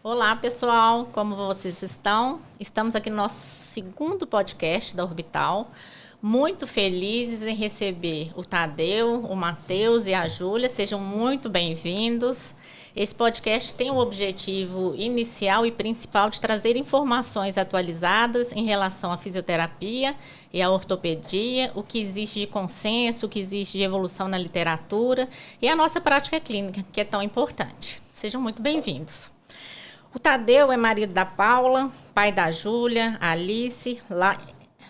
Olá, pessoal, como vocês estão? Estamos aqui no nosso segundo podcast da Orbital. Muito felizes em receber o Tadeu, o Matheus e a Júlia. Sejam muito bem-vindos. Esse podcast tem o objetivo inicial e principal de trazer informações atualizadas em relação à fisioterapia e à ortopedia, o que existe de consenso, o que existe de evolução na literatura e a nossa prática clínica, que é tão importante. Sejam muito bem-vindos. O Tadeu é marido da Paula, pai da Júlia, Alice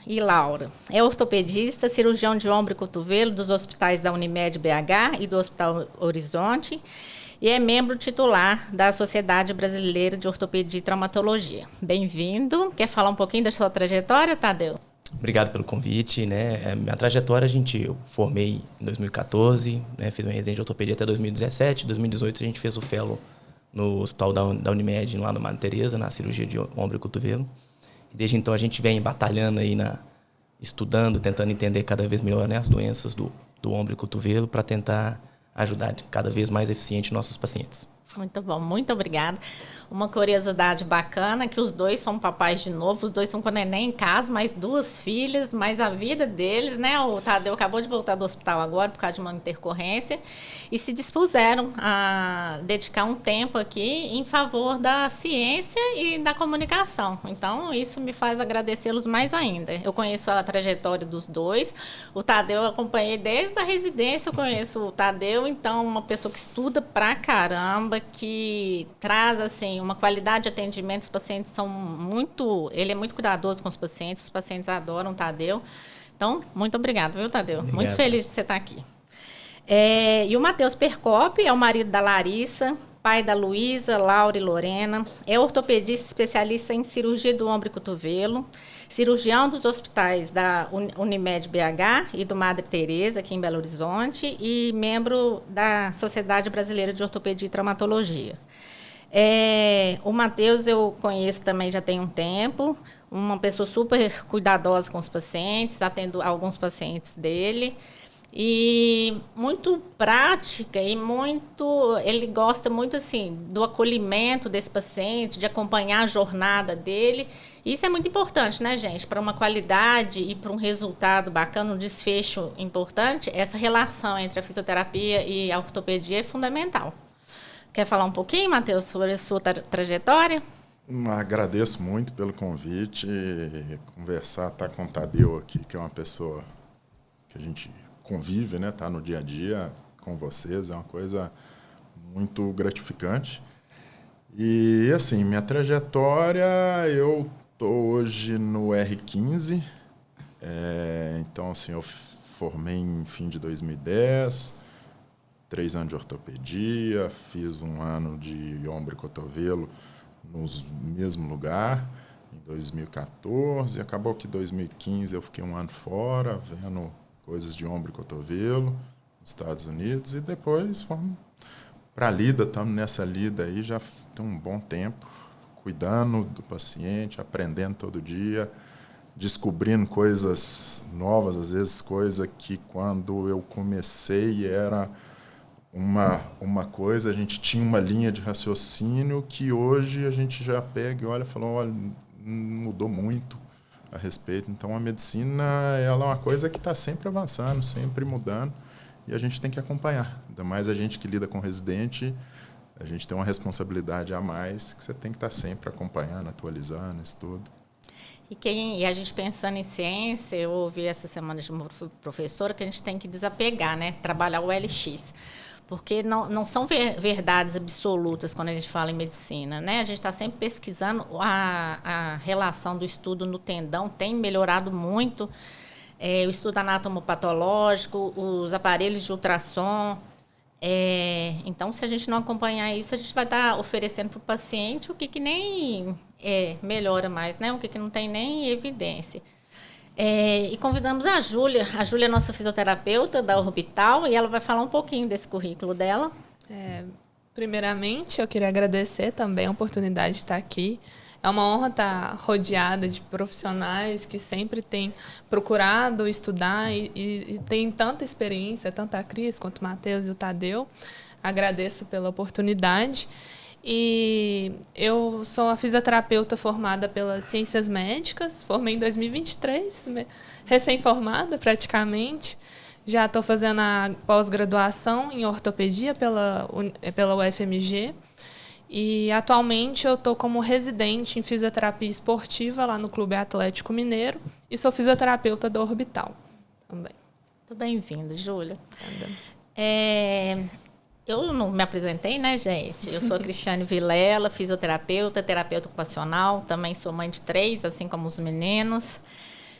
e Laura. É ortopedista, cirurgião de ombro e cotovelo dos hospitais da Unimed BH e do Hospital Horizonte e é membro titular da Sociedade Brasileira de Ortopedia e Traumatologia. Bem-vindo. Quer falar um pouquinho da sua trajetória, Tadeu? Obrigado pelo convite, né? Minha trajetória, eu formei em 2014, né? Fiz uma residência de ortopedia até 2017. Em 2018 a gente fez o fellow no hospital da Unimed, lá no Madre Teresa, na cirurgia de ombro e cotovelo. E desde então a gente vem batalhando aí, estudando, tentando entender cada vez melhor, né, as doenças do ombro e cotovelo para tentar ajudar cada vez mais eficiente nossos pacientes. Muito bom, muito obrigada. Uma curiosidade bacana, que os dois são papais de novo, os dois estão com a neném em casa, mais 2 filhas, mas a vida deles, né? O Tadeu acabou de voltar do hospital agora por causa de uma intercorrência e se dispuseram a dedicar um tempo aqui em favor da ciência e da comunicação. Então, isso me faz agradecê-los mais ainda. Eu conheço a trajetória dos dois, o Tadeu eu acompanhei desde a residência, eu conheço o Tadeu, então uma pessoa que estuda pra caramba, que traz assim uma qualidade de atendimento. Os pacientes são ele é muito cuidadoso com os pacientes adoram o Tadeu. Então, muito obrigado, viu, Tadeu? Obrigado. Muito feliz de você estar aqui. E o Matheus Percope é o marido da Larissa, pai da Luísa, Laura e Lorena, é ortopedista especialista em cirurgia do ombro e cotovelo, cirurgião dos hospitais da Unimed BH e do Madre Teresa, aqui em Belo Horizonte, e membro da Sociedade Brasileira de Ortopedia e Traumatologia. O Matheus eu conheço também já tem um tempo, uma pessoa super cuidadosa com os pacientes, atendo alguns pacientes dele, e muito prática e ele gosta muito assim do acolhimento desse paciente, de acompanhar a jornada dele. Isso é muito importante, né, gente? Para uma qualidade e para um resultado bacana, um desfecho importante, essa relação entre a fisioterapia e a ortopedia é fundamental. Quer falar um pouquinho, Matheus, sobre a sua trajetória? Agradeço muito pelo convite, conversar, estar com o Tadeu aqui, que é uma pessoa que a gente convive, né? Tá no dia a dia com vocês, é uma coisa muito gratificante. E, assim, minha trajetória, eu estou hoje no R15, então, assim, eu formei em fim de 2010, 3 anos de ortopedia, fiz 1 ano de ombro e cotovelo no mesmo lugar, em 2014, acabou que em 2015 eu fiquei 1 ano fora, vendo coisas de ombro e cotovelo nos Estados Unidos, e depois fomos para a lida, estamos nessa lida aí já tem um bom tempo, cuidando do paciente, aprendendo todo dia, descobrindo coisas novas, às vezes coisa que quando eu comecei era uma coisa, a gente tinha uma linha de raciocínio que hoje a gente já pega e olha e fala, olha, mudou muito a respeito. Então, a medicina ela é uma coisa que está sempre avançando, sempre mudando, e a gente tem que acompanhar. Ainda mais a gente que lida com residente, a gente tem uma responsabilidade a mais, que você tem que estar sempre acompanhando, atualizando isso tudo. E a gente pensando em ciência, eu ouvi essa semana de uma professora que a gente tem que desapegar, né? Trabalhar o LX. Porque não são verdades absolutas quando a gente fala em medicina, né? A gente está sempre pesquisando, a relação do estudo no tendão tem melhorado muito, o estudo anátomo-patológico, os aparelhos de ultrassom. Então, se a gente não acompanhar isso, a gente vai estar oferecendo para o paciente o que nem melhora mais, né? O que não tem nem evidência. E convidamos a Júlia. A Júlia é nossa fisioterapeuta da Orbital e ela vai falar um pouquinho desse currículo dela. Primeiramente, eu queria agradecer também a oportunidade de estar aqui. É uma honra estar rodeada de profissionais que sempre têm procurado estudar e têm tanta experiência, tanto a Cris quanto o Matheus e o Tadeu. Agradeço pela oportunidade. E eu sou uma fisioterapeuta formada pelas Ciências Médicas, formei em 2023, recém-formada praticamente. Já estou fazendo a pós-graduação em ortopedia pela UFMG. E atualmente eu estou como residente em fisioterapia esportiva lá no Clube Atlético Mineiro e sou fisioterapeuta da Orbital também. Muito bem-vinda, Júlia. Eu não me apresentei, né, gente? Eu sou a Cristiane Vilela, fisioterapeuta, terapeuta ocupacional, também sou mãe de 3, assim como os meninos.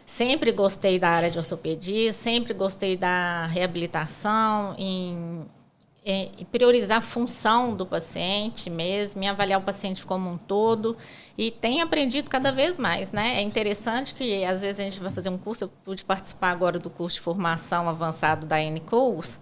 Sempre gostei da área de ortopedia, sempre gostei da reabilitação, em priorizar a função do paciente mesmo, em avaliar o paciente como um todo, e tenho aprendido cada vez mais, né? É interessante que, às vezes, a gente vai fazer um curso, eu pude participar agora do curso de formação avançado da N-Curls,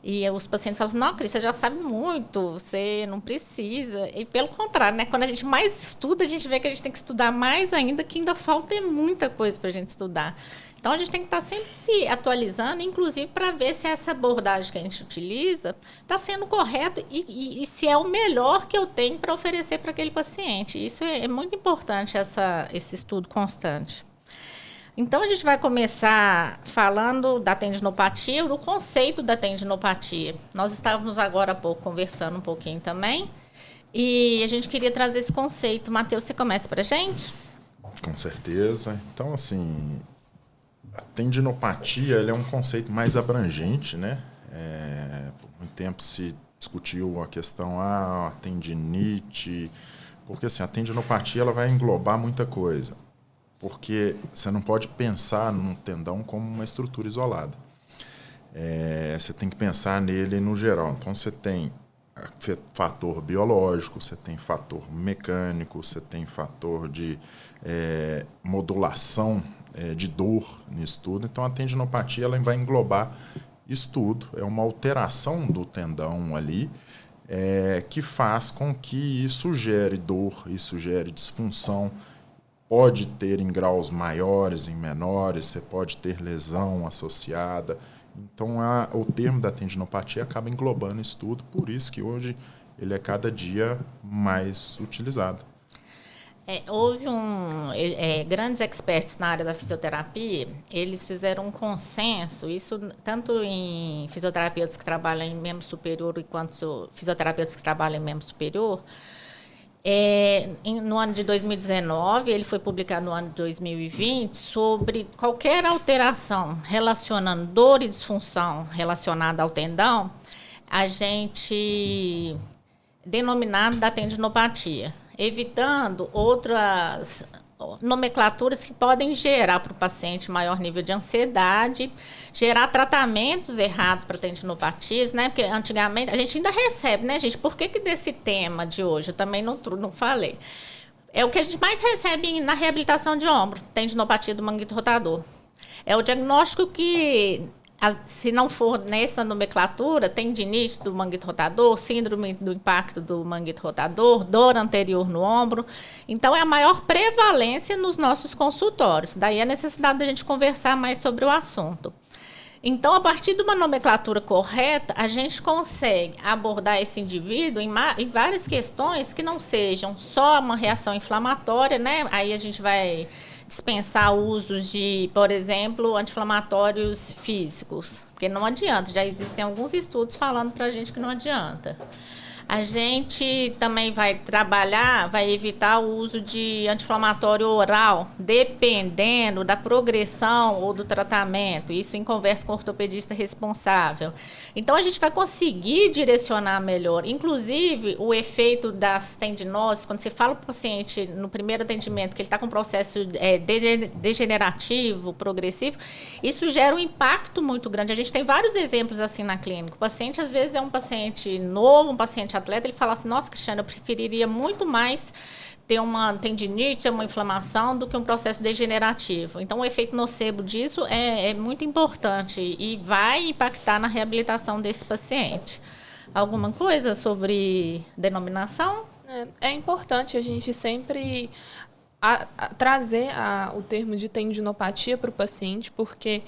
e os pacientes falam assim, não, Cris, você já sabe muito, você não precisa. E pelo contrário, né? Quando a gente mais estuda, a gente vê que a gente tem que estudar mais ainda, que ainda falta muita coisa para a gente estudar. Então, a gente tem que estar sempre se atualizando, inclusive para ver se essa abordagem que a gente utiliza está sendo correta e se é o melhor que eu tenho para oferecer para aquele paciente. Isso é muito importante, esse estudo constante. Então, a gente vai começar falando da tendinopatia, do conceito da tendinopatia. Nós estávamos agora há pouco conversando um pouquinho também, e a gente queria trazer esse conceito. Matheus, você começa para a gente? Com certeza. Então, assim, a tendinopatia é um conceito mais abrangente, né? Por muito tempo se discutiu a questão a tendinite, porque assim, a tendinopatia ela vai englobar muita coisa. Porque você não pode pensar num tendão como uma estrutura isolada. Você tem que pensar nele no geral. Então, você tem fator biológico, você tem fator mecânico, você tem fator de modulação de dor nisso tudo. Então, a tendinopatia ela vai englobar isso tudo. É uma alteração do tendão ali que faz com que isso gere dor, isso gere disfunção. Pode ter em graus maiores, em menores, você pode ter lesão associada. Então, o termo da tendinopatia acaba englobando isso tudo, por isso que hoje ele é cada dia mais utilizado. Houve grandes experts na área da fisioterapia, eles fizeram um consenso, isso tanto em fisioterapeutas que trabalham em membro superior quanto fisioterapeutas que trabalham em membro superior. No ano de 2019, ele foi publicado no ano de 2020, sobre qualquer alteração relacionando dor e disfunção relacionada ao tendão, a gente denominado da tendinopatia, evitando outras nomenclaturas que podem gerar para o paciente maior nível de ansiedade, gerar tratamentos errados para tendinopatias, né? Porque antigamente a gente ainda recebe, né, gente? Por que desse tema de hoje? Eu também não falei. É o que a gente mais recebe na reabilitação de ombro, tendinopatia do manguito rotador. É o diagnóstico que, se não for nessa nomenclatura, tendinite do manguito rotador, síndrome do impacto do manguito rotador, dor anterior no ombro. Então, é a maior prevalência nos nossos consultórios. Daí a necessidade da gente conversar mais sobre o assunto. Então, a partir de uma nomenclatura correta, a gente consegue abordar esse indivíduo em várias questões que não sejam só uma reação inflamatória, né? Aí a gente vai dispensar o uso de, por exemplo, anti-inflamatórios físicos, porque não adianta, já existem alguns estudos falando para a gente que não adianta. A gente também vai evitar o uso de anti-inflamatório oral, dependendo da progressão ou do tratamento, isso em conversa com o ortopedista responsável. Então, a gente vai conseguir direcionar melhor. Inclusive, o efeito das tendinoses, quando você fala para o paciente no primeiro atendimento que ele está com um processo degenerativo, progressivo, isso gera um impacto muito grande. A gente tem vários exemplos assim na clínica. O paciente, às vezes, é um paciente novo, um paciente atleta, ele fala assim, nossa, Cristiane, eu preferiria muito mais ter uma tendinite, ter uma inflamação, do que um processo degenerativo. Então, o efeito nocebo disso é muito importante e vai impactar na reabilitação desse paciente. Alguma coisa sobre denominação? É importante a gente sempre trazer o termo de tendinopatia para o paciente, porque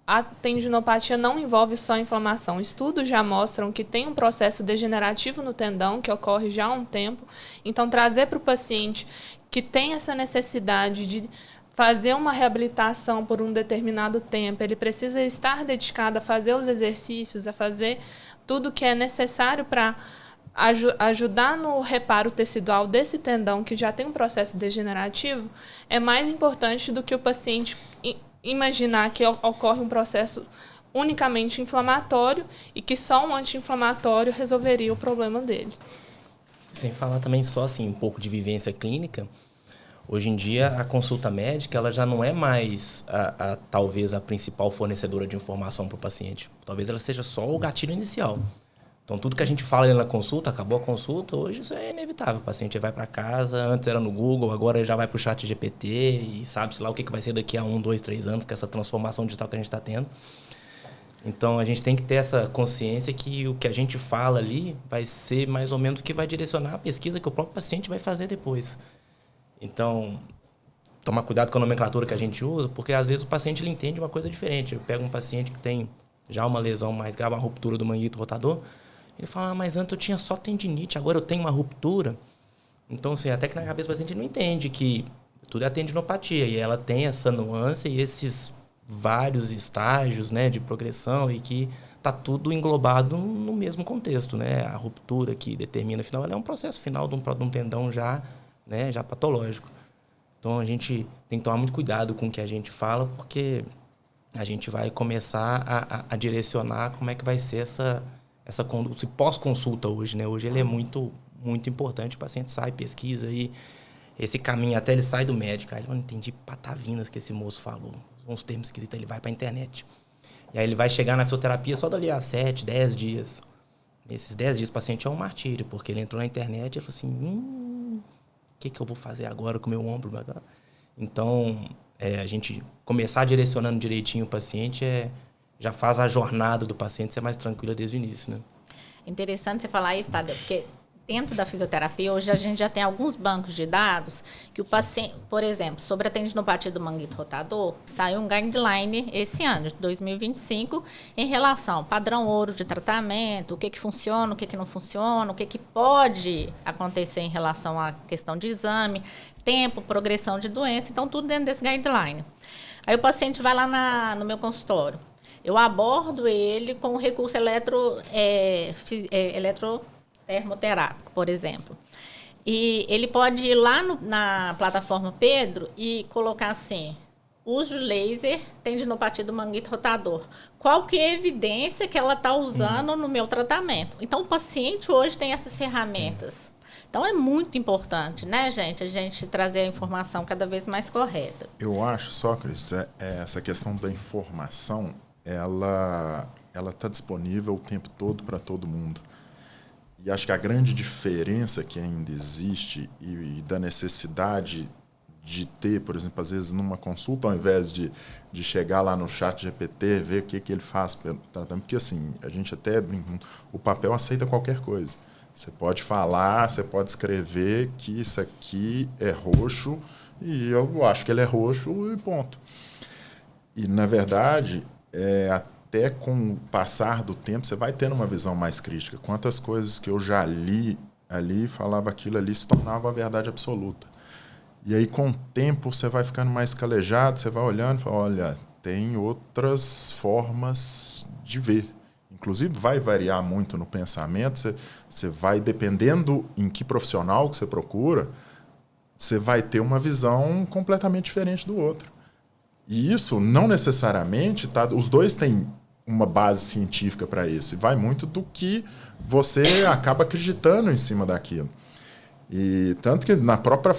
a tendinopatia não envolve só inflamação. Estudos já mostram que tem um processo degenerativo no tendão que ocorre já há um tempo. Então, trazer para o paciente que tem essa necessidade de fazer uma reabilitação por um determinado tempo, ele precisa estar dedicado a fazer os exercícios, a fazer tudo que é necessário para ajudar no reparo tecidual desse tendão que já tem um processo degenerativo, é mais importante do que o paciente imaginar que ocorre um processo unicamente inflamatório e que só um anti-inflamatório resolveria o problema dele. Sem falar também só assim, um pouco de vivência clínica, hoje em dia a consulta médica ela já não é mais talvez a principal fornecedora de informação para o paciente. Talvez ela seja só o gatilho inicial. Então, tudo que a gente fala ali na consulta, acabou a consulta, hoje isso é inevitável. O paciente vai para casa, antes era no Google, agora ele já vai para o chat GPT e sabe-se lá o que vai ser daqui a 1, 2, 3 anos, com essa transformação digital que a gente está tendo. Então, a gente tem que ter essa consciência que o que a gente fala ali vai ser mais ou menos o que vai direcionar a pesquisa que o próprio paciente vai fazer depois. Então, tomar cuidado com a nomenclatura que a gente usa, porque às vezes o paciente ele entende uma coisa diferente. Eu pego um paciente que tem já uma lesão mais grave, uma ruptura do manguito rotador, ele fala, mas antes eu tinha só tendinite, agora eu tenho uma ruptura. Então, assim, até que na cabeça do paciente não entende que tudo é a tendinopatia. E ela tem essa nuance e esses vários estágios, né, de progressão e que está tudo englobado no mesmo contexto, né? A ruptura que determina, afinal, ela é um processo final de um tendão já, né, já patológico. Então, a gente tem que tomar muito cuidado com o que a gente fala, porque a gente vai começar a direcionar como é que vai ser essa conduta, pós-consulta hoje, né? Hoje ele é muito, muito importante. O paciente sai, pesquisa e esse caminho até ele sai do médico. Aí ele não entendi patavinas que esse moço falou. Uns termos esquisitos, ele vai para a internet. E aí ele vai chegar na fisioterapia só dali a 7, 10 dias. Nesses 10 dias o paciente é um martírio, porque ele entrou na internet e falou assim, o que eu vou fazer agora com o meu ombro? Então, a gente começar direcionando direitinho o paciente já faz a jornada do paciente ser mais tranquila desde o início, né? Interessante você falar isso, Tadeu, porque dentro da fisioterapia, hoje a gente já tem alguns bancos de dados que o paciente, por exemplo, sobre a tendinopatia do manguito rotador, saiu um guideline esse ano, de 2025, em relação ao padrão ouro de tratamento, o que funciona, o que não funciona, o que pode acontecer em relação à questão de exame, tempo, progressão de doença, então tudo dentro desse guideline. Aí o paciente vai lá no meu consultório. Eu abordo ele com o recurso eletrotermoterápico, por exemplo. E ele pode ir lá na plataforma Pedro e colocar assim, uso laser, tendinopatia do manguito rotador. Qual que é a evidência que ela está usando no meu tratamento? Então, o paciente hoje tem essas ferramentas. Então, é muito importante, né, gente, a gente trazer a informação cada vez mais correta. Eu acho, Sócrates, essa questão da informação, ela está disponível o tempo todo para todo mundo. E acho que a grande diferença que ainda existe e da necessidade de ter, por exemplo, às vezes numa consulta, ao invés de chegar lá no chat GPT, ver o que ele faz pelo tratamento, porque assim, a gente até brinca, o papel aceita qualquer coisa. Você pode falar, você pode escrever que isso aqui é roxo e eu acho que ele é roxo e ponto. E, na verdade, até com o passar do tempo, você vai tendo uma visão mais crítica. Quantas coisas que eu já li ali, falava aquilo ali, se tornava a verdade absoluta. E aí, com o tempo, você vai ficando mais calejado, você vai olhando e fala, olha, tem outras formas de ver. Inclusive, vai variar muito no pensamento, você vai, dependendo em que profissional que você procura, você vai ter uma visão completamente diferente do outro. E isso não necessariamente, os dois têm uma base científica para isso. E vai muito do que você acaba acreditando em cima daquilo. E tanto que na própria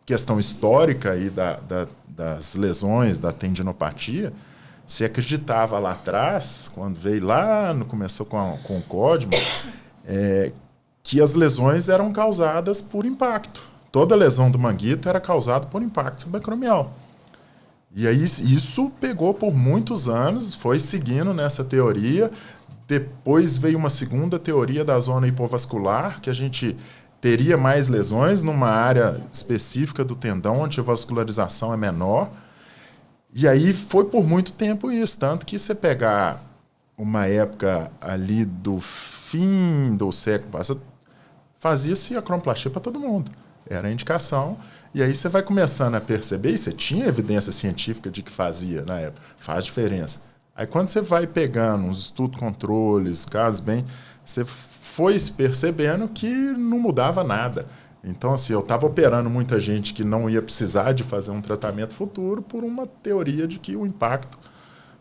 questão histórica aí das lesões, da tendinopatia, se acreditava lá atrás, quando veio lá, começou com o Códimo, que as lesões eram causadas por impacto. Toda lesão do manguito era causada por impacto subacromial. E aí isso pegou por muitos anos, foi seguindo nessa teoria. Depois veio uma segunda teoria da zona hipovascular, que a gente teria mais lesões numa área específica do tendão, onde a vascularização é menor. E aí foi por muito tempo isso, tanto que você pegar uma época ali do fim do século passado, fazia-se acromioplastia para todo mundo. Era a indicação. E aí você vai começando a perceber, e você tinha evidência científica de que fazia na época, faz diferença. Aí quando você vai pegando uns estudos controles, casos bem, você foi se percebendo que não mudava nada. Então, assim, eu estava operando muita gente que não ia precisar de fazer um tratamento futuro por uma teoria de que o impacto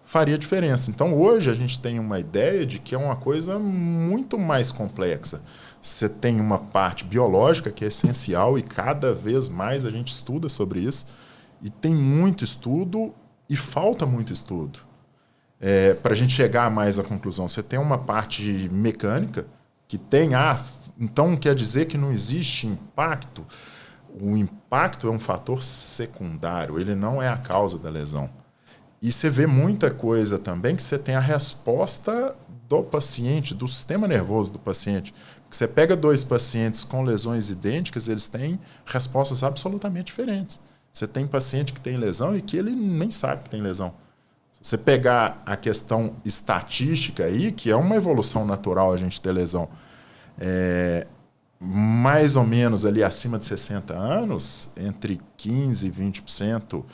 faria diferença. Então, hoje a gente tem uma ideia de que é uma coisa muito mais complexa. Você tem uma parte biológica que é essencial e cada vez mais a gente estuda sobre isso. E tem muito estudo e falta muito estudo. Para a gente chegar mais à conclusão, você tem uma parte mecânica que tem... Então, quer dizer que não existe impacto. O impacto é um fator secundário, ele não é a causa da lesão. E você vê muita coisa também que você tem a resposta do paciente, do sistema nervoso do paciente. Você pega 2 pacientes com lesões idênticas, eles têm respostas absolutamente diferentes. Você tem paciente que tem lesão e que ele nem sabe que tem lesão. Se você pegar a questão estatística aí, que é uma evolução natural a gente ter lesão, mais ou menos ali acima de 60 anos, entre 15% e 20%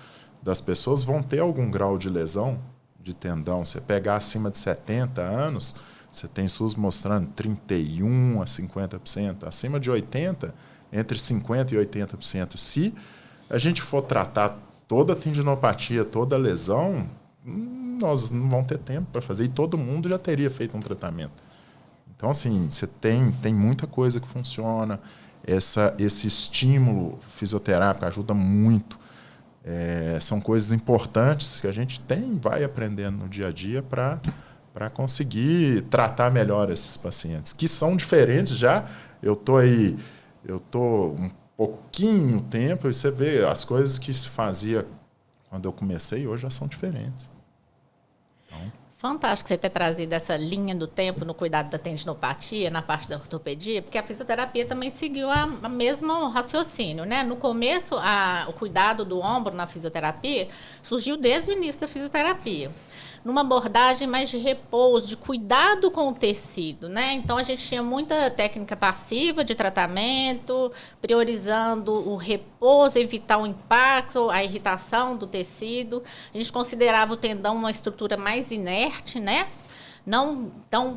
das pessoas vão ter algum grau de lesão de tendão. Você pegar acima de 70 anos, você tem estudos mostrando 31% a 50%. Acima de 80%, entre 50% e 80%. Se a gente for tratar toda a tendinopatia, toda a lesão, nós não vamos ter tempo para fazer. E todo mundo já teria feito um tratamento. Então, assim, você tem muita coisa que funciona. Esse estímulo fisioterápico ajuda muito. São coisas importantes que a gente vai aprendendo no dia a dia para conseguir tratar melhor esses pacientes, que são diferentes já. Eu estou um pouquinho tempo e você vê as coisas que se fazia quando eu comecei hoje já são diferentes. Então, fantástico você ter trazido essa linha do tempo no cuidado da tendinopatia, na parte da ortopedia, porque a fisioterapia também seguiu a mesmo raciocínio, né? No começo, o cuidado do ombro na fisioterapia surgiu desde o início da fisioterapia, numa abordagem mais de repouso, de cuidado com o tecido, né? Então, a gente tinha muita técnica passiva de tratamento, priorizando o repouso, evitar o impacto, a irritação do tecido. A gente considerava o tendão uma estrutura mais inerte, né? Não tão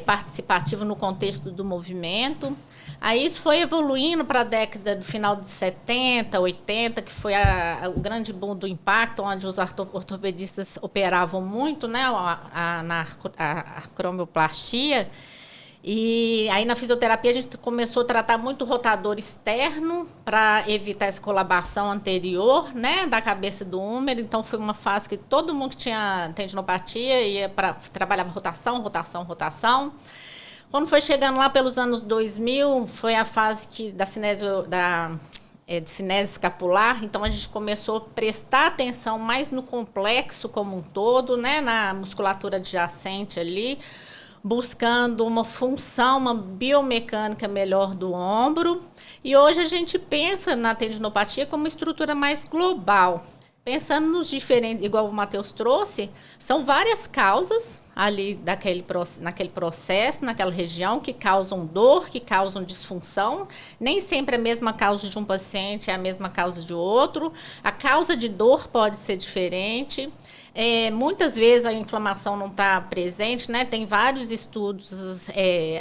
participativo no contexto do movimento. Aí isso foi evoluindo para a década do final de 70, 80, que foi o grande boom do impacto, onde os ortopedistas operavam muito, né, na acromioplastia. E aí na fisioterapia a gente começou a tratar muito rotador externo para evitar essa colabação anterior, né, da cabeça do húmero. Então foi uma fase que todo mundo que tinha tendinopatia trabalhava rotação. Quando foi chegando lá pelos anos 2000, foi a fase de cinese escapular. Então a gente começou a prestar atenção mais no complexo como um todo, né, na musculatura adjacente ali, buscando uma função, uma biomecânica melhor do ombro. E hoje a gente pensa na tendinopatia como uma estrutura mais global. Pensando nos diferentes, igual o Matheus trouxe, são várias causas ali naquele processo, naquela região, que causam dor, que causam disfunção. Nem sempre a mesma causa de um paciente é a mesma causa de outro. A causa de dor pode ser diferente. Muitas vezes a inflamação não está presente, né? Tem vários estudos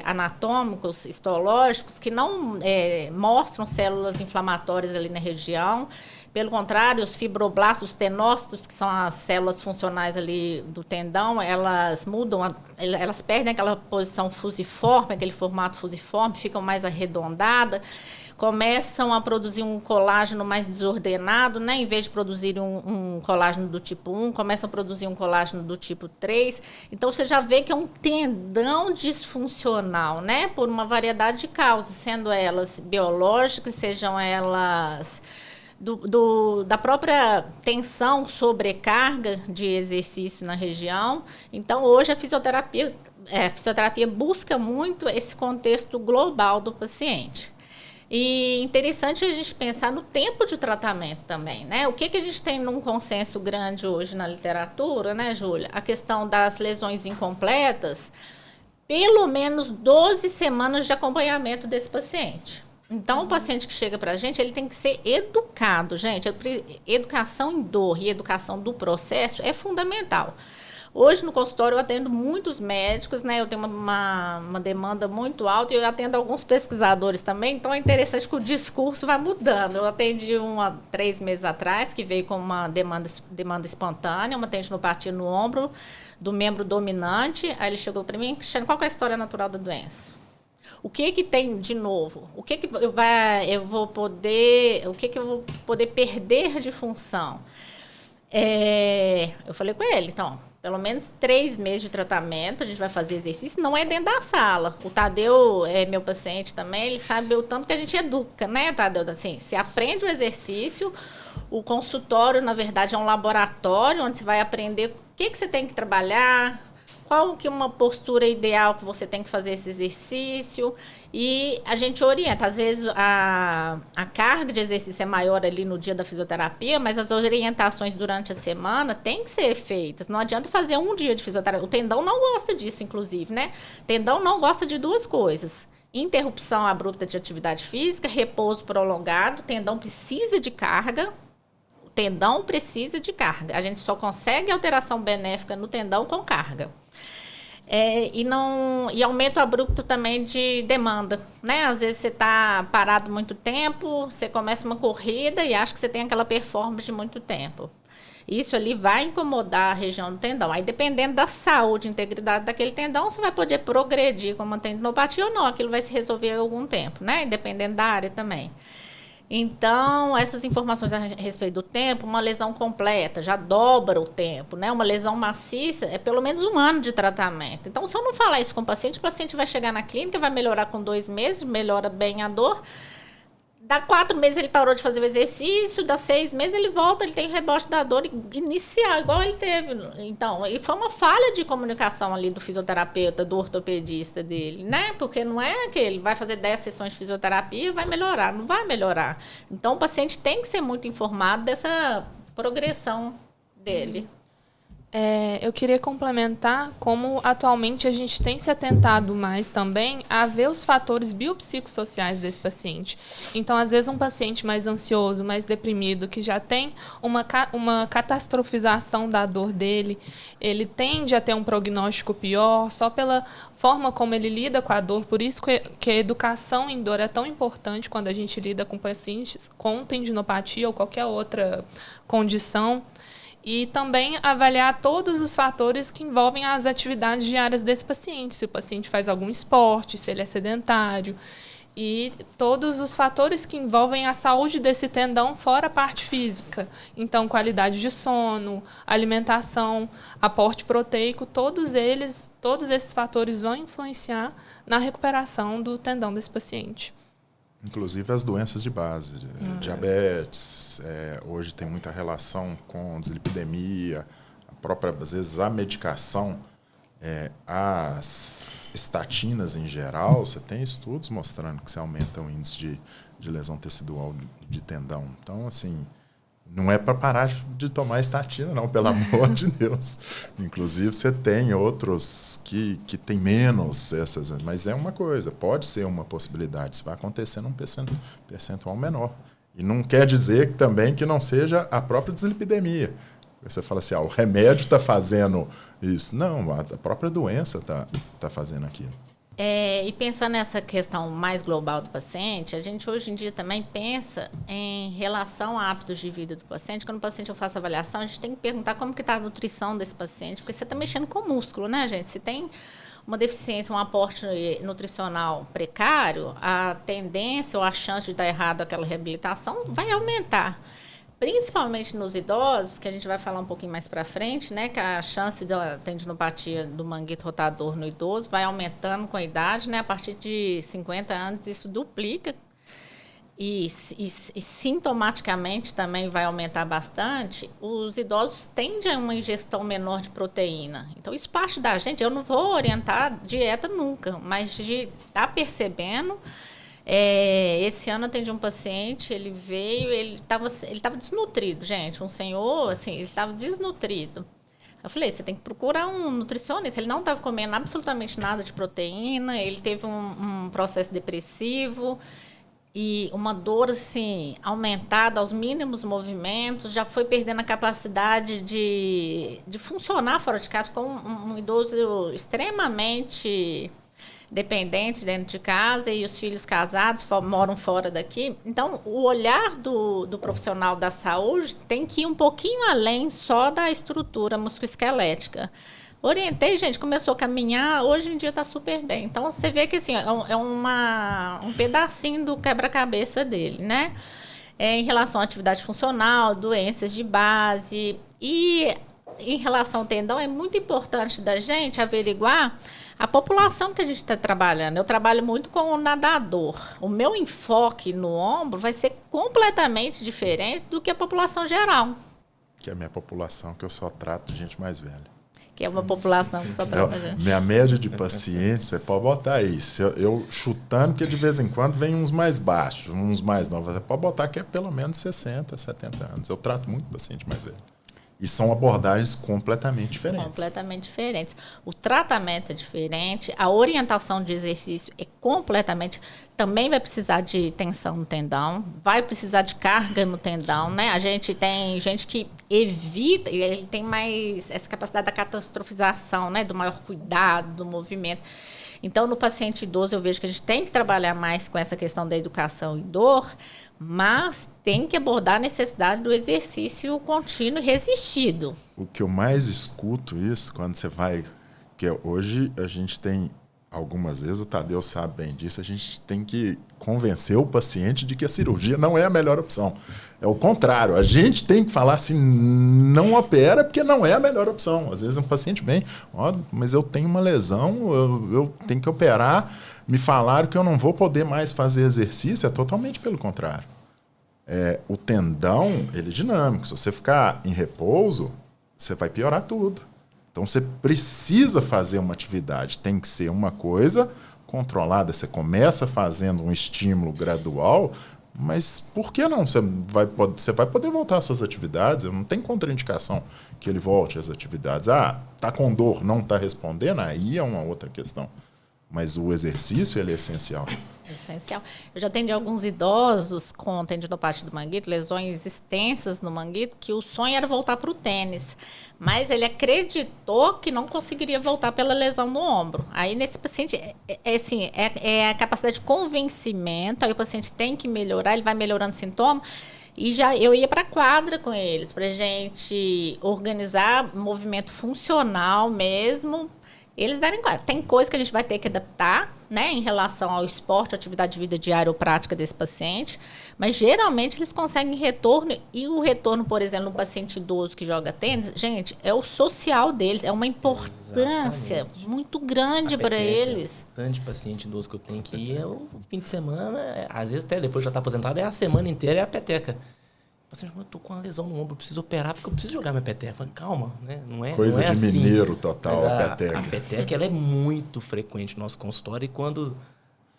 anatômicos, histológicos, que não mostram células inflamatórias ali na região. Pelo contrário, os fibroblastos, os tenócitos, que são as células funcionais ali do tendão, elas mudam, elas perdem aquela posição fusiforme, aquele formato fusiforme, ficam mais arredondadas, começam a produzir um colágeno mais desordenado, né? Em vez de produzir um colágeno do tipo 1, começam a produzir um colágeno do tipo 3. Então, você já vê que é um tendão disfuncional, né? Por uma variedade de causas, sendo elas biológicas, sejam elas da própria tensão, sobrecarga de exercício na região. Então, hoje a fisioterapia busca muito esse contexto global do paciente. E interessante a gente pensar no tempo de tratamento também, né? O que a gente tem num consenso grande hoje na literatura, né, Júlia? A questão das lesões incompletas, pelo menos 12 semanas de acompanhamento desse paciente. Então, o paciente que chega para a gente, ele tem que ser educado, gente. Educação em dor e educação do processo é fundamental. Hoje, no consultório, eu atendo muitos médicos, né? Eu tenho uma demanda muito alta e eu atendo alguns pesquisadores também. Então, é interessante que o discurso vai mudando. Eu atendi 3 meses atrás, que veio com uma demanda espontânea, uma tendinopatia no ombro do membro dominante. Aí ele chegou para mim, Cristiane, qual que é a história natural da doença? O que tem de novo? O que eu vou poder perder de função? Eu falei com ele, então, pelo menos 3 meses de tratamento, a gente vai fazer exercício, não é dentro da sala. O Tadeu é meu paciente também, ele sabe o tanto que a gente educa, né, Tadeu? Assim, você aprende o exercício, o consultório, na verdade, é um laboratório onde você vai aprender o que você tem que trabalhar, qual que é uma postura ideal que você tem que fazer esse exercício, e a gente orienta. Às vezes a carga de exercício é maior ali no dia da fisioterapia, mas as orientações durante a semana têm que ser feitas. Não adianta fazer um dia de fisioterapia. O tendão não gosta disso, inclusive, né? O tendão não gosta de 2 coisas. Interrupção abrupta de atividade física, repouso prolongado. O tendão precisa de carga. O tendão precisa de carga. A gente só consegue alteração benéfica no tendão com carga. E aumento abrupto também de demanda, né? Às vezes você está parado muito tempo, você começa uma corrida e acha que você tem aquela performance de muito tempo. Isso ali vai incomodar a região do tendão. Aí, dependendo da saúde e integridade daquele tendão, você vai poder progredir com uma tendinopatia ou não. Aquilo vai se resolver em algum tempo, né? Dependendo da área também. Então, essas informações a respeito do tempo, uma lesão completa já dobra o tempo, né? Uma lesão maciça é pelo menos 1 ano de tratamento. Então, se eu não falar isso com o paciente vai chegar na clínica, vai melhorar com 2 meses, melhora bem a dor. Dá 4 meses ele parou de fazer o exercício, dá 6 meses ele volta, ele tem rebote da dor inicial, igual ele teve. Então, e foi uma falha de comunicação ali do fisioterapeuta, do ortopedista dele, né? Porque não é que ele vai fazer 10 sessões de fisioterapia e vai melhorar, não vai melhorar. Então, o paciente tem que ser muito informado dessa progressão dele. Eu queria complementar como atualmente a gente tem se atentado mais também a ver os fatores biopsicossociais desse paciente. Então, às vezes, um paciente mais ansioso, mais deprimido, que já tem uma catastrofização da dor dele, ele tende a ter um prognóstico pior só pela forma como ele lida com a dor. Por isso que a educação em dor é tão importante quando a gente lida com pacientes com tendinopatia ou qualquer outra condição. E também avaliar todos os fatores que envolvem as atividades diárias desse paciente. Se o paciente faz algum esporte, se ele é sedentário. E todos os fatores que envolvem a saúde desse tendão fora a parte física. Então, qualidade de sono, alimentação, aporte proteico, todos esses fatores vão influenciar na recuperação do tendão desse paciente. Inclusive as doenças de base, diabetes, hoje tem muita relação com dislipidemia, a própria, às vezes, a medicação, as estatinas em geral, você tem estudos mostrando que se aumenta o índice de lesão tecidual de tendão. Então, assim, não é para parar de tomar estatina, não, pelo amor de Deus. Inclusive, você tem outros que tem menos essas, mas é uma coisa, pode ser uma possibilidade, isso vai acontecer num percentual menor. E não quer dizer também que não seja a própria dislipidemia. Você fala assim, o remédio está fazendo isso. Não, a própria doença está fazendo aquilo. E pensando nessa questão mais global do paciente, a gente hoje em dia também pensa em relação a hábitos de vida do paciente. Quando o paciente eu faço avaliação, a gente tem que perguntar como que está a nutrição desse paciente, porque você está mexendo com o músculo, né, gente? Se tem uma deficiência, um aporte nutricional precário, a tendência ou a chance de dar errado aquela reabilitação vai aumentar. Principalmente nos idosos, que a gente vai falar um pouquinho mais para frente, né, que a chance da tendinopatia do manguito rotador no idoso vai aumentando com a idade, né, a partir de 50 anos isso duplica e sintomaticamente também vai aumentar bastante. Os idosos tendem a uma ingestão menor de proteína. Então, isso parte da gente, eu não vou orientar dieta nunca, mas de estar percebendo Esse ano atendi um paciente, ele veio, ele estava desnutrido, gente. Um senhor, assim, ele estava desnutrido. Eu falei, você tem que procurar um nutricionista. Ele não estava comendo absolutamente nada de proteína, ele teve um processo depressivo e uma dor assim, aumentada aos mínimos movimentos, já foi perdendo a capacidade de funcionar fora de casa, ficou um idoso extremamente dependente dentro de casa e os filhos casados moram fora daqui. Então, o olhar do profissional da saúde tem que ir um pouquinho além só da estrutura musculoesquelética. Orientei, gente, começou a caminhar, hoje em dia está super bem. Então, você vê que assim, é um pedacinho do quebra-cabeça dele, né? Em relação à atividade funcional, doenças de base. E em relação ao tendão, é muito importante da gente averiguar a população que a gente está trabalhando. Eu trabalho muito com o nadador. O meu enfoque no ombro vai ser completamente diferente do que a população geral. Que é a minha população, que eu só trato gente mais velha. Que é uma população que só trata gente. Minha média de pacientes, você pode botar aí. Eu chutando, porque de vez em quando vem uns mais baixos, uns mais novos. Você pode botar que é pelo menos 60, 70 anos. Eu trato muito paciente mais velho. E são abordagens completamente diferentes. Completamente diferentes. O tratamento é diferente, a orientação de exercício é completamente... Também vai precisar de tensão no tendão, vai precisar de carga no tendão, né? A gente tem gente que evita, e ele tem mais essa capacidade da catastrofização, né? Do maior cuidado, do movimento. Então, no paciente idoso, eu vejo que a gente tem que trabalhar mais com essa questão da educação e dor, mas tem que abordar a necessidade do exercício contínuo e resistido. O que eu mais escuto isso, quando você vai... Porque hoje a gente tem, algumas vezes, o Tadeu sabe bem disso, a gente tem que convencer o paciente de que a cirurgia não é a melhor opção. É o contrário, a gente tem que falar assim, não opera porque não é a melhor opção. Às vezes um paciente vem, mas eu tenho uma lesão, eu tenho que operar, me falaram que eu não vou poder mais fazer exercício, é totalmente pelo contrário. O tendão, ele é dinâmico, se você ficar em repouso, você vai piorar tudo. Então você precisa fazer uma atividade, tem que ser uma coisa controlada, você começa fazendo um estímulo gradual, mas por que não? Você vai poder voltar às suas atividades, não tem contraindicação que ele volte às atividades. Tá com dor, não tá respondendo, aí é uma outra questão. Mas o exercício, ele é essencial. Essencial. Eu já atendi alguns idosos com tendinopatia do manguito, lesões extensas no manguito, que o sonho era voltar para o tênis. Mas ele acreditou que não conseguiria voltar pela lesão no ombro. Aí, nesse paciente, é a capacidade de convencimento, aí o paciente tem que melhorar, ele vai melhorando o sintoma. E eu ia para a quadra com eles, para a gente organizar movimento funcional mesmo. Eles derem claro. Tem coisa que a gente vai ter que adaptar, né, em relação ao esporte, atividade de vida diária ou prática desse paciente, mas geralmente eles conseguem retorno, e o retorno, por exemplo, no paciente idoso que joga tênis, gente, é o social deles, é uma importância muito grande para eles. Tanto de paciente idoso que eu tenho que o fim de semana, às vezes até depois já está aposentado, é a semana inteira, é a peteca. Eu tô com uma lesão no ombro, eu preciso operar porque eu preciso jogar minha peteca. Falei, calma, né? Não é coisa não é de assim. Mineiro total, mas a peteca. A peteca, ela é muito frequente no nosso consultório, e quando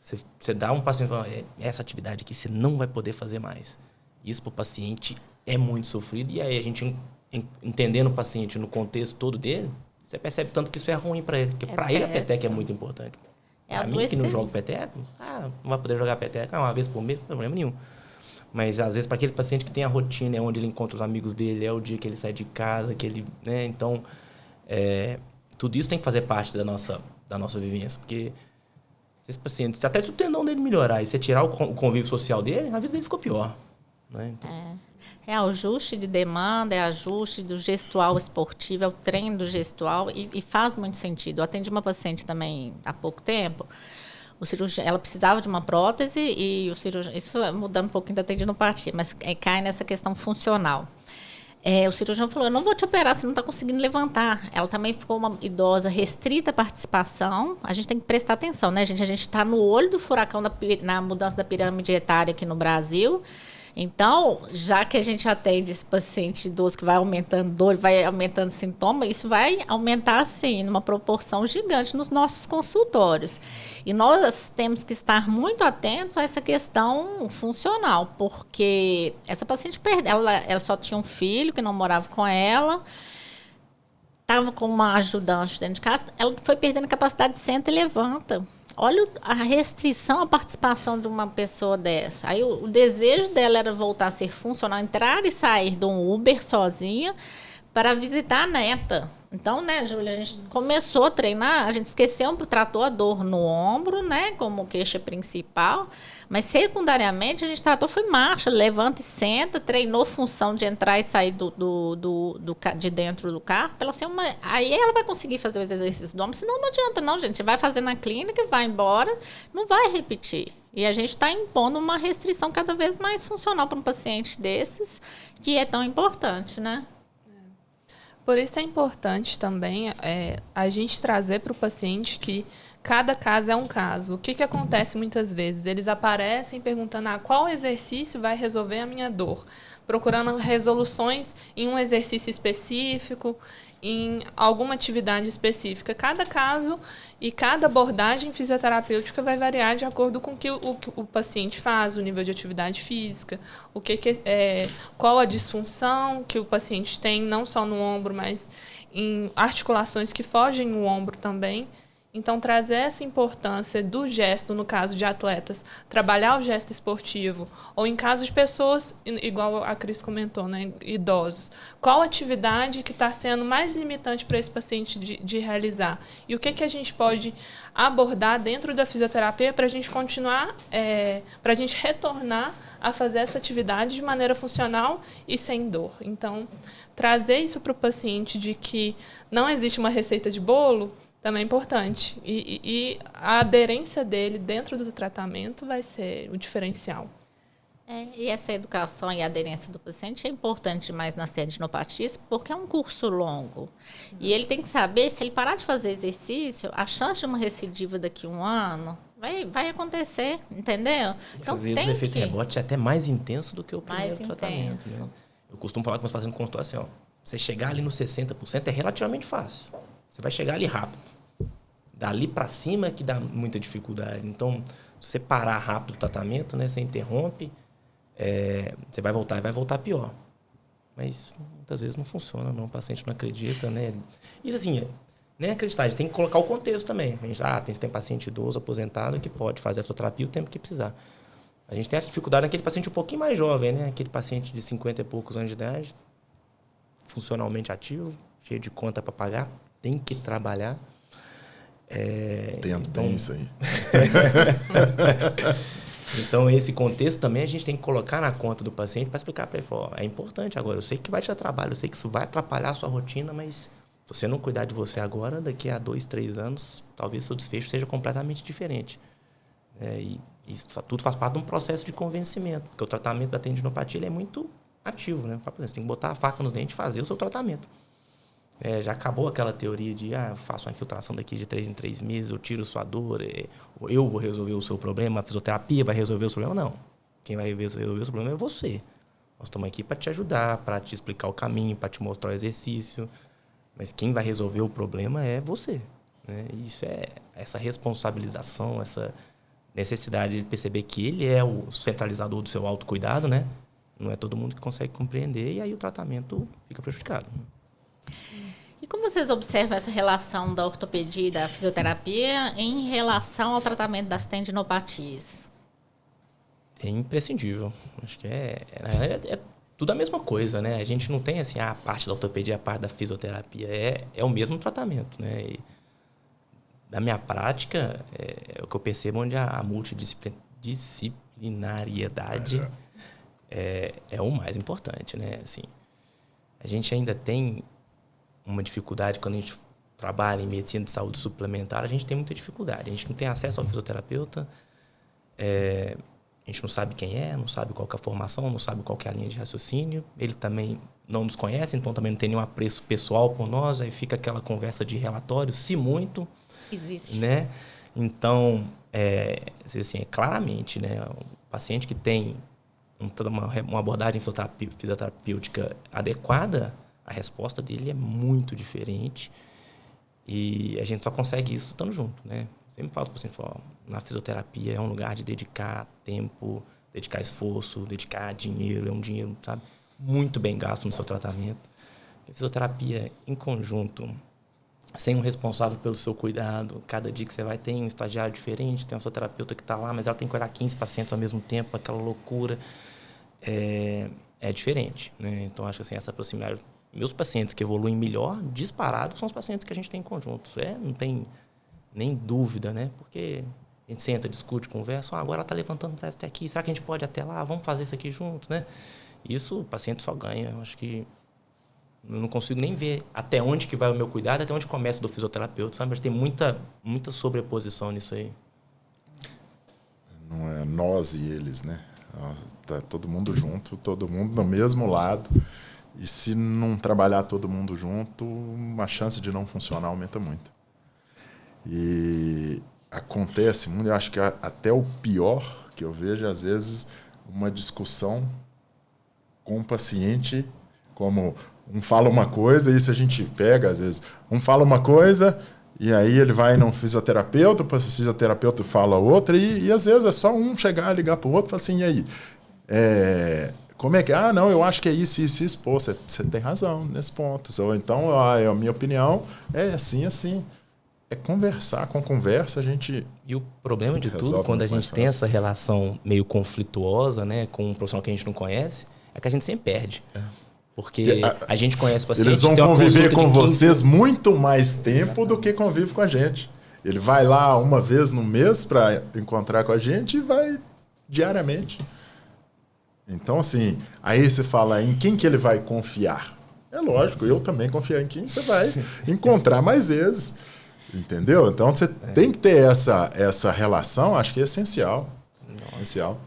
você dá um paciente, fala, essa atividade aqui você não vai poder fazer mais. Isso para o paciente é muito sofrido, e aí a gente, entendendo o paciente no contexto todo dele, você percebe tanto que isso é ruim para ele, porque para ele a peteca é muito importante. Para mim, que não jogo peteca, não vai poder jogar peteca uma vez por mês, não tem problema nenhum. Mas, às vezes, para aquele paciente que tem a rotina, é onde ele encontra os amigos dele, é o dia que ele sai de casa, que ele, né? Então, tudo isso tem que fazer parte da nossa vivência. Porque esse paciente, até se o tendão dele melhorar e você tirar o convívio social dele, a vida dele ficou pior. Né? Então, é ajuste de demanda, é ajuste do gestual esportivo, é o treino do gestual, e faz muito sentido. Eu atendi uma paciente também há pouco tempo. O cirurgião, ela precisava de uma prótese e o cirurgião, isso mudando um pouquinho da tendinopatia, mas cai nessa questão funcional. O cirurgião falou, eu não vou te operar, você não está conseguindo levantar. Ela também ficou uma idosa restrita à participação. A gente tem que prestar atenção, né, gente? A gente está no olho do furacão na mudança da pirâmide etária aqui no Brasil. Então, já que a gente atende esse paciente idoso que vai aumentando dor, vai aumentando sintoma, isso vai aumentar, assim, numa proporção gigante nos nossos consultórios. E nós temos que estar muito atentos a essa questão funcional, porque essa paciente, ela só tinha um filho que não morava com ela, estava com uma ajudante dentro de casa, ela foi perdendo capacidade de senta e levanta. Olha a restrição à participação de uma pessoa dessa. Aí o desejo dela era voltar a ser funcional, entrar e sair de um Uber sozinha para visitar a neta. Então, né, Júlia, a gente começou a treinar, a gente esqueceu, tratou a dor no ombro, né, como queixa principal, mas secundariamente a gente tratou, foi marcha, levanta e senta, treinou função de entrar e sair de dentro do carro, pra ela ser uma, aí ela vai conseguir fazer os exercícios do ombro, senão não adianta não, gente, você vai fazer na clínica, vai embora, não vai repetir. E a gente está impondo uma restrição cada vez mais funcional para um paciente desses, que é tão importante, né? Por isso é importante também a gente trazer para o paciente que cada caso é um caso. O que acontece muitas vezes? Eles aparecem perguntando qual exercício vai resolver a minha dor, procurando resoluções em um exercício específico, em alguma atividade específica. Cada caso e cada abordagem fisioterapêutica vai variar de acordo com o que o paciente faz, o nível de atividade física, qual a disfunção que o paciente tem, não só no ombro, mas em articulações que fogem o ombro também. Então, trazer essa importância do gesto, no caso de atletas, trabalhar o gesto esportivo, ou em caso de pessoas, igual a Cris comentou, né, idosos, qual atividade que está sendo mais limitante para esse paciente de realizar? E o que a gente pode abordar dentro da fisioterapia para a gente continuar, para a gente retornar a fazer essa atividade de maneira funcional e sem dor. Então, trazer isso para o paciente de que não existe uma receita de bolo, também é importante. E a aderência dele dentro do tratamento vai ser o diferencial. E essa educação e aderência do paciente é importante demais nas tendinopatias, porque é um curso longo. E ele tem que saber, se ele parar de fazer exercício, a chance de uma recidiva daqui a um ano vai acontecer, entendeu? Então, às vezes o efeito rebote é até mais intenso do que o primeiro tratamento. Né? Eu costumo falar com os pacientes no consultório assim, você chegar ali nos 60% é relativamente fácil. Você vai chegar ali rápido. Dali para cima é que dá muita dificuldade. Então, se você parar rápido o tratamento, né, você interrompe, você vai voltar e vai voltar pior. Mas muitas vezes não funciona, não. O paciente não acredita, né? E assim, nem acreditar, a gente tem que colocar o contexto também. A gente, tem paciente idoso, aposentado, que pode fazer a fisioterapia o tempo que precisar. A gente tem a dificuldade naquele paciente um pouquinho mais jovem, né? Aquele paciente de 50 e poucos anos de idade, funcionalmente ativo, cheio de conta para pagar, tem que trabalhar. Entendo bem isso aí. Então, esse contexto também a gente tem que colocar na conta do paciente para explicar para ele, é importante agora, eu sei que vai te dar trabalho, eu sei que isso vai atrapalhar a sua rotina, mas se você não cuidar de você agora, daqui a 2, 3 anos, talvez seu desfecho seja completamente diferente. E isso tudo faz parte de um processo de convencimento, porque o tratamento da tendinopatia ele é muito ativo, né? Você tem que botar a faca nos dentes e fazer o seu tratamento. Já acabou aquela teoria de faço uma infiltração daqui de 3 em 3 meses, eu tiro sua dor, eu vou resolver o seu problema, a fisioterapia vai resolver o seu problema. Não. Quem vai resolver o seu problema é você. Nós estamos aqui para te ajudar, para te explicar o caminho, para te mostrar o exercício. Mas quem vai resolver o problema é você. Né? E isso essa responsabilização, essa necessidade de perceber que ele é o centralizador do seu autocuidado, né? Não é todo mundo que consegue compreender e aí o tratamento fica prejudicado. E como vocês observam essa relação da ortopedia e da fisioterapia em relação ao tratamento das tendinopatias? É imprescindível. Acho que é tudo a mesma coisa, né? A gente não tem assim, a parte da ortopedia, a parte da fisioterapia. É o mesmo tratamento, né? E da minha prática, é o que eu percebo onde a multidisciplinariedade é o mais importante, né? Assim, a gente ainda tem uma dificuldade quando a gente trabalha em medicina de saúde suplementar, a gente tem muita dificuldade. A gente não tem acesso ao fisioterapeuta, a gente não sabe quem não sabe qual que é a formação, não sabe qual que é a linha de raciocínio. Ele também não nos conhece, então também não tem nenhum apreço pessoal por nós. Aí fica aquela conversa de relatório, se muito. Existe. Né? Então, claramente, né, o paciente que tem uma abordagem fisioterapêutica adequada, a resposta dele é muito diferente. E a gente só consegue isso estando junto, né? Sempre falo para o paciente, na fisioterapia é um lugar de dedicar tempo, dedicar esforço, dedicar dinheiro, é um dinheiro, sabe, muito bem gasto no seu tratamento. A fisioterapia em conjunto, sem um responsável pelo seu cuidado, cada dia que você vai tem um estagiário diferente, tem uma fisioterapeuta que está lá, mas ela tem que olhar 15 pacientes ao mesmo tempo, aquela loucura, é diferente, né? Então, acho que assim, essa proximidade... Meus pacientes que evoluem melhor, disparado, são os pacientes que a gente tem em conjunto. Não tem nem dúvida, né? Porque a gente senta, discute, conversa. Agora ela está levantando para até aqui. Será que a gente pode ir até lá? Vamos fazer isso aqui juntos, né? Isso o paciente só ganha. Eu acho que eu não consigo nem ver até onde que vai o meu cuidado, até onde começa do fisioterapeuta, sabe? Mas tem muita sobreposição nisso aí. Não é nós e eles, né? Tá todo mundo junto, todo mundo no mesmo lado. E se não trabalhar todo mundo junto, a chance de não funcionar aumenta muito. E acontece muito, eu acho que até o pior que eu vejo, às vezes, uma discussão com o paciente, como um fala uma coisa, e isso a gente pega, às vezes, um fala uma coisa, e aí ele vai num fisioterapeuta, o fisioterapeuta fala outra, e às vezes é só um chegar, ligar para o outro e falar assim, e aí? Como é que... não, eu acho que é isso. Pô, você tem razão nesse ponto. Ou então, a minha opinião é assim. É conversar. Com conversa, a gente... E o problema de tudo, quando a gente tem essa relação meio conflituosa, né, com um profissional que a gente não conhece, é que a gente sempre perde. Porque a gente conhece o paciente... Eles vão conviver com vocês muito mais tempo do que convive com a gente. Ele vai lá uma vez no mês para encontrar com a gente e vai diariamente. Então, assim, aí você fala em quem que ele vai confiar. É lógico, eu também confio em quem você vai encontrar mais vezes. Entendeu? Então, você tem que ter essa relação, acho que é essencial. Essencial.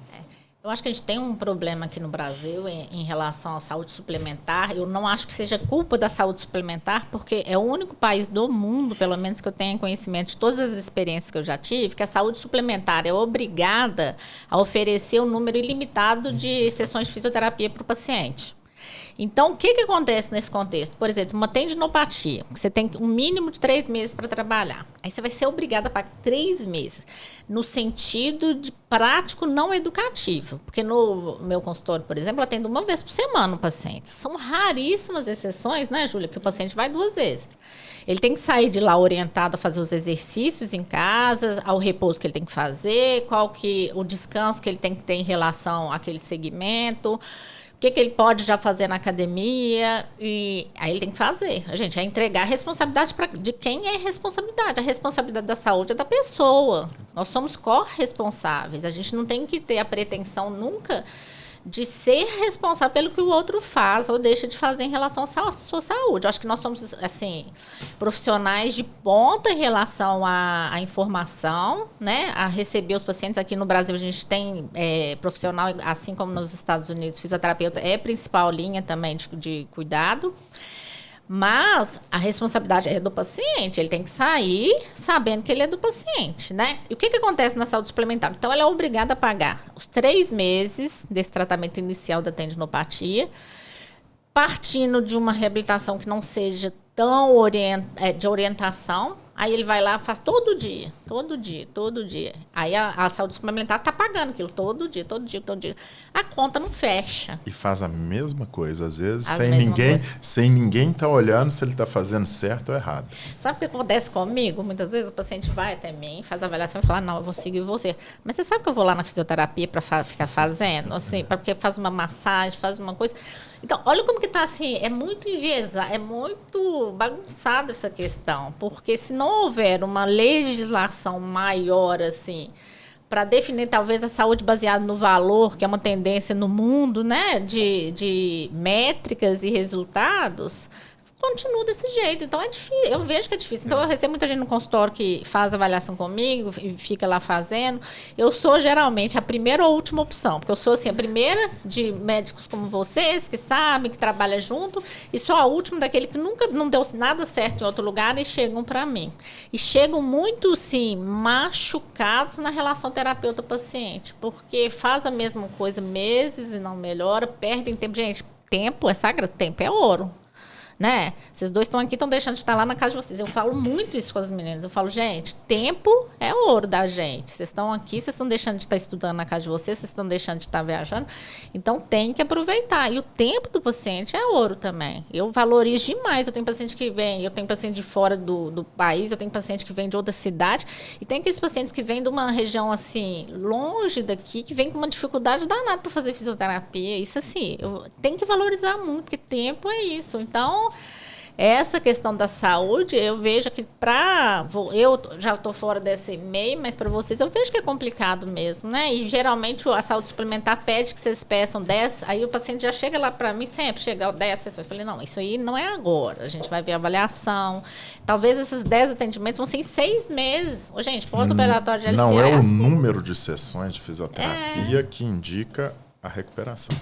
Eu acho que a gente tem um problema aqui no Brasil em relação à saúde suplementar. Eu não acho que seja culpa da saúde suplementar, porque é o único país do mundo, pelo menos que eu tenha conhecimento de todas as experiências que eu já tive, que a saúde suplementar é obrigada a oferecer um número ilimitado de sessões de fisioterapia para o paciente. Então, o que acontece nesse contexto? Por exemplo, uma tendinopatia, que você tem um mínimo de 3 meses para trabalhar. Aí você vai ser obrigado a pagar 3 meses, no sentido de prático não educativo. Porque no meu consultório, por exemplo, eu atendo 1 vez por semana o paciente. São raríssimas exceções, né, Júlia, que o paciente vai 2 vezes. Ele tem que sair de lá orientado a fazer os exercícios em casa, ao repouso que ele tem que fazer, o descanso que ele tem que ter em relação àquele segmento, o que ele pode já fazer na academia, e aí ele tem que fazer. A gente vai entregar a responsabilidade de quem é responsabilidade. A responsabilidade da saúde é da pessoa. Nós somos corresponsáveis. A gente não tem que ter a pretensão nunca de ser responsável pelo que o outro faz ou deixa de fazer em relação à sua saúde. Eu acho que nós somos, assim, profissionais de ponta em relação à informação, né? A receber os pacientes. Aqui no Brasil a gente tem profissional, assim como nos Estados Unidos, fisioterapeuta é a principal linha também de cuidado. Mas a responsabilidade é do paciente, ele tem que sair sabendo que ele é do paciente, né? E o que acontece na saúde suplementar? Então, ela é obrigada a pagar os 3 meses desse tratamento inicial da tendinopatia, partindo de uma reabilitação que não seja tão de orientação. Aí ele vai lá, faz todo dia. Aí a saúde suplementar está pagando aquilo todo dia. A conta não fecha. E faz a mesma coisa, às vezes, sem ninguém estar olhando se ele está fazendo certo ou errado. Sabe o que acontece comigo? Muitas vezes o paciente vai até mim, faz a avaliação e fala, não, eu vou seguir você. Mas você sabe que eu vou lá na fisioterapia para ficar fazendo? Assim, porque faz uma massagem, faz uma coisa... Então, olha como que está assim, é muito enviesado, é muito bagunçada essa questão, porque se não houver uma legislação maior, assim, para definir talvez a saúde baseada no valor, que é uma tendência no mundo, né, de métricas e resultados, continua desse jeito. Então, é difícil. Eu vejo que é difícil. Então, eu recebo muita gente no consultório que faz avaliação comigo e fica lá fazendo. Eu sou, geralmente, a primeira ou última opção. Porque eu sou, assim, a primeira de médicos como vocês, que sabem, que trabalham junto. E sou a última daquele que nunca não deu nada certo em outro lugar e chegam para mim. E chegam muito, sim, machucados na relação terapeuta-paciente. Porque faz a mesma coisa meses e não melhora, perdem tempo. Gente, tempo é sagrado, tempo é ouro. Né? Vocês dois estão aqui, estão deixando de estar lá na casa de vocês. Eu falo muito isso com as meninas. Eu falo, gente, tempo é ouro da gente. Vocês estão aqui, vocês estão deixando de estar estudando na casa de vocês, vocês estão deixando de estar viajando. Então, tem que aproveitar. E o tempo do paciente é ouro também. Eu valorizo demais. Eu tenho paciente que vem, eu tenho paciente de fora do país, eu tenho paciente que vem de outra cidade. E tem aqueles pacientes que vêm de uma região, assim, longe daqui, que vem com uma dificuldade danada para fazer fisioterapia. Isso, assim, eu tenho que valorizar muito, porque tempo é isso. Então, essa questão da saúde, eu vejo que eu já estou fora desse meio, mas para vocês eu vejo que é complicado mesmo, né? E geralmente a saúde suplementar pede que vocês peçam 10, aí o paciente já chega lá para mim, sempre chega 10 sessões. Eu falei, não, isso aí não é agora, a gente vai ver a avaliação. Talvez esses 10 atendimentos vão ser em 6 meses. Ô, gente, pós-operatório de LCA. Não é o número de sessões de fisioterapia que indica a recuperação.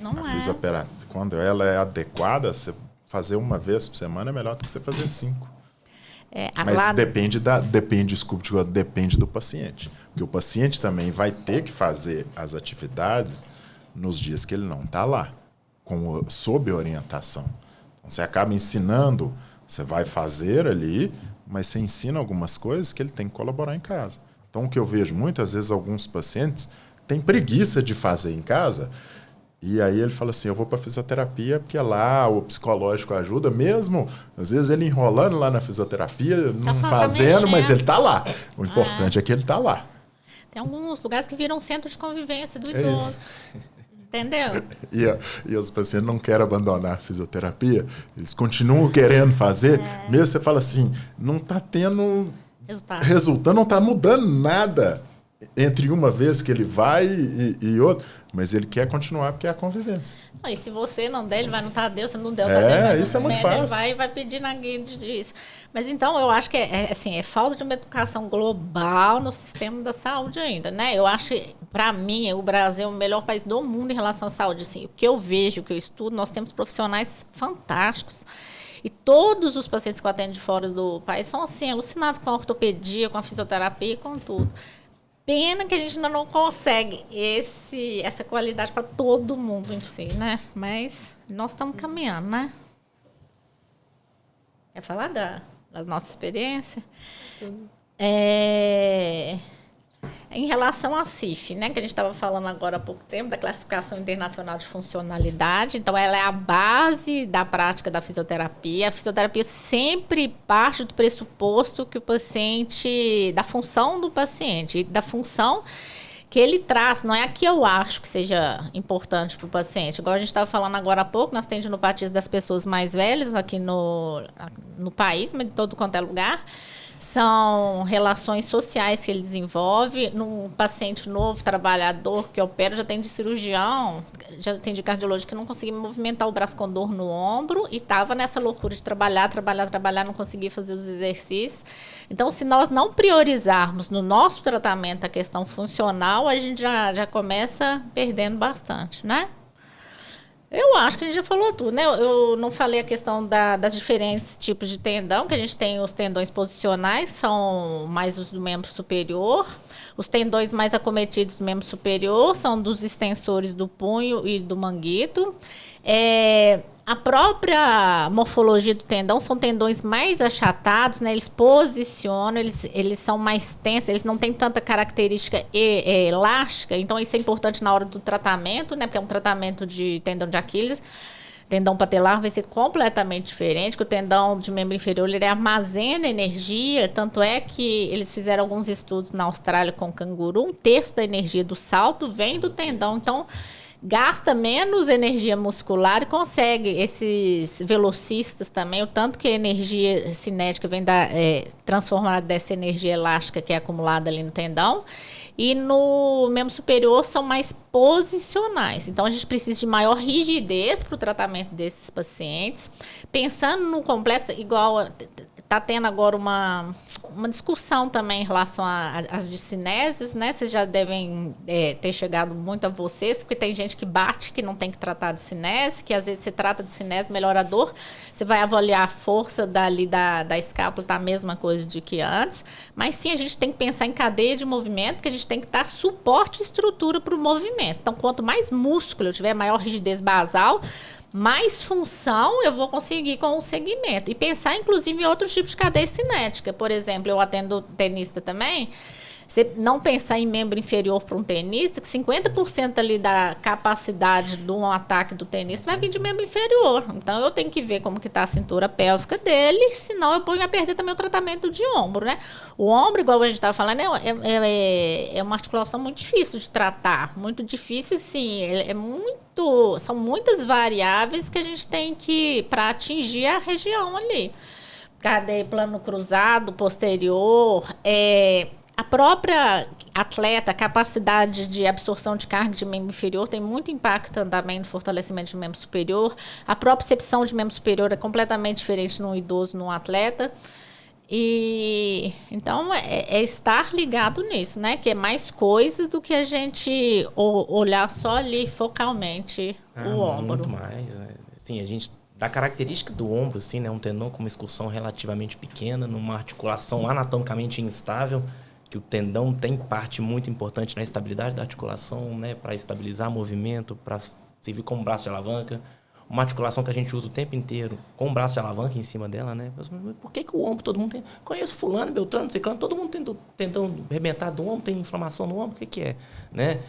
Não a é. Fisioterapia, quando ela é adequada, você fazer uma vez por semana é melhor do que você fazer 5. Mas depende do paciente. Porque o paciente também vai ter que fazer as atividades nos dias que ele não está lá, sob orientação. Então, você acaba ensinando, você vai fazer ali, mas você ensina algumas coisas que ele tem que colaborar em casa. Então, o que eu vejo muitas vezes, alguns pacientes têm preguiça de fazer em casa. E aí ele fala assim, eu vou para fisioterapia porque lá o psicológico ajuda, mesmo às vezes ele enrolando lá na fisioterapia, não fazendo, mas ele está lá. O importante é que ele está lá. Tem alguns lugares que viram centro de convivência do idoso. Entendeu? E os pacientes não querem abandonar a fisioterapia, eles continuam querendo fazer, mesmo você fala assim, não está tendo resultado, não está mudando nada entre uma vez que ele vai e outra, mas ele quer continuar porque é a convivência. E se você não der, ele vai no Tadeu, se não der o Tadeu, isso é muito fácil. Ele vai pedir na guide disso. Mas então, eu acho que é falta de uma educação global no sistema da saúde ainda, né? Eu acho, para mim, o Brasil é o melhor país do mundo em relação à saúde. Assim, o que eu vejo, o que eu estudo, nós temos profissionais fantásticos. E todos os pacientes que eu atendo de fora do país são, assim, alucinados com a ortopedia, com a fisioterapia, com tudo. Pena que a gente ainda não consegue essa qualidade para todo mundo em si, né? Mas nós estamos caminhando, né? Quer falar da nossa experiência? Em relação à CIF, né, que a gente estava falando agora há pouco tempo, da Classificação Internacional de Funcionalidade, então ela é a base da prática da fisioterapia. A fisioterapia sempre parte do pressuposto que o paciente, da função do paciente, da função que ele traz, não é a que eu acho que seja importante para o paciente. Igual a gente estava falando agora há pouco, nós temos tendinopatias das pessoas mais velhas aqui no país, mas de todo quanto é lugar. São relações sociais que ele desenvolve. Num paciente novo, trabalhador, que opera, já tem de cirurgião, já tem de cardiologista que não conseguia movimentar o braço com dor no ombro e estava nessa loucura de trabalhar, não conseguia fazer os exercícios. Então, se nós não priorizarmos no nosso tratamento a questão funcional, a gente já começa perdendo bastante, né? Eu acho que a gente já falou tudo, né? Eu não falei a questão das diferentes tipos de tendão, que a gente tem os tendões posicionais, são mais os do membro superior. Os tendões mais acometidos do membro superior são dos extensores do punho e do manguito. A própria morfologia do tendão são tendões mais achatados, né? Eles posicionam, eles são mais tensos, eles não têm tanta característica elástica, então isso é importante na hora do tratamento, né? Porque é um tratamento de tendão de Aquiles. Tendão patelar vai ser completamente diferente, que o tendão de membro inferior ele armazena energia, tanto é que eles fizeram alguns estudos na Austrália com canguru, 1/3 da energia do salto vem do tendão, então gasta menos energia muscular e consegue, esses velocistas também, o tanto que a energia cinética vem transformada dessa energia elástica que é acumulada ali no tendão. E no membro superior são mais posicionais. Então, a gente precisa de maior rigidez para o tratamento desses pacientes. Pensando no complexo, igual está tendo agora uma discussão também em relação às discinésias, né? Vocês já devem ter chegado muito a vocês, porque tem gente que bate que não tem que tratar de cinese, que às vezes você trata de cinese, melhora a dor, você vai avaliar a força da escápula, tá a mesma coisa de que antes. Mas sim, a gente tem que pensar em cadeia de movimento, porque a gente tem que dar suporte e estrutura para o movimento. Então, quanto mais músculo eu tiver, maior rigidez basal, mais função eu vou conseguir com o segmento. E pensar, inclusive, em outros tipos de cadeia cinética. Por exemplo, eu atendo tenista também. Você não pensar em membro inferior para um tenista, que 50% ali da capacidade de um ataque do tenista vai vir de membro inferior. Então, eu tenho que ver como que está a cintura pélvica dele, senão eu ponho a perder também o tratamento de ombro, né? O ombro, igual a gente estava falando, é uma articulação muito difícil de tratar. Muito difícil, sim. São muitas variáveis que a gente tem que, para atingir a região ali. Cadeia plano cruzado, posterior, a própria atleta, a capacidade de absorção de carga de membro inferior tem muito impacto também no fortalecimento de membro superior. A propriocepção de membro superior é completamente diferente num idoso, num atleta. E então é estar ligado nisso, né? Que é mais coisa do que a gente olhar só ali focalmente o ombro. Muito mais, né? Sim, a gente da característica do ombro, assim, né? Um tendão com uma excursão relativamente pequena, numa articulação anatomicamente instável, que o tendão tem parte muito importante na estabilidade da articulação, né? Para estabilizar movimento, para servir como braço de alavanca. Uma articulação que a gente usa o tempo inteiro, com o braço de alavanca em cima dela, né? Mas por que o ombro todo mundo tem? Conheço fulano, beltrano, ciclano, todo mundo tem tendão arrebentado do ombro, tem inflamação no ombro, o que é? Né?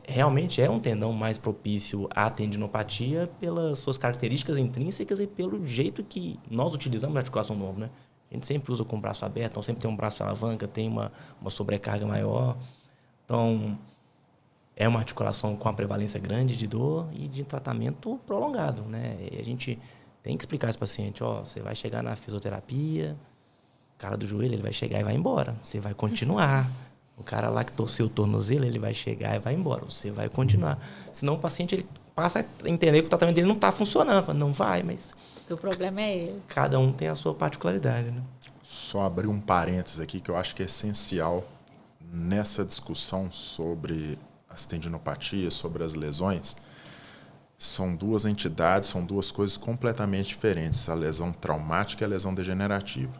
Realmente é um tendão mais propício à tendinopatia pelas suas características intrínsecas e pelo jeito que nós utilizamos a articulação do ombro, né? A gente sempre usa com o braço aberto, então sempre tem um braço de alavanca, tem uma sobrecarga maior. Então, é uma articulação com a prevalência grande de dor e de tratamento prolongado, né? E a gente tem que explicar esse paciente, você vai chegar na fisioterapia, o cara do joelho, ele vai chegar e vai embora. Você vai continuar. O cara lá que torceu o tornozelo, ele vai chegar e vai embora. Você vai continuar. Senão o paciente ele passa a entender que o tratamento dele não está funcionando. Fala, não vai, mas... O problema é ele. Cada um tem a sua particularidade, né? Só abrir um parênteses aqui que eu acho que é essencial nessa discussão sobre as tendinopatias, sobre as lesões. São duas entidades, são duas coisas completamente diferentes, a lesão traumática e a lesão degenerativa.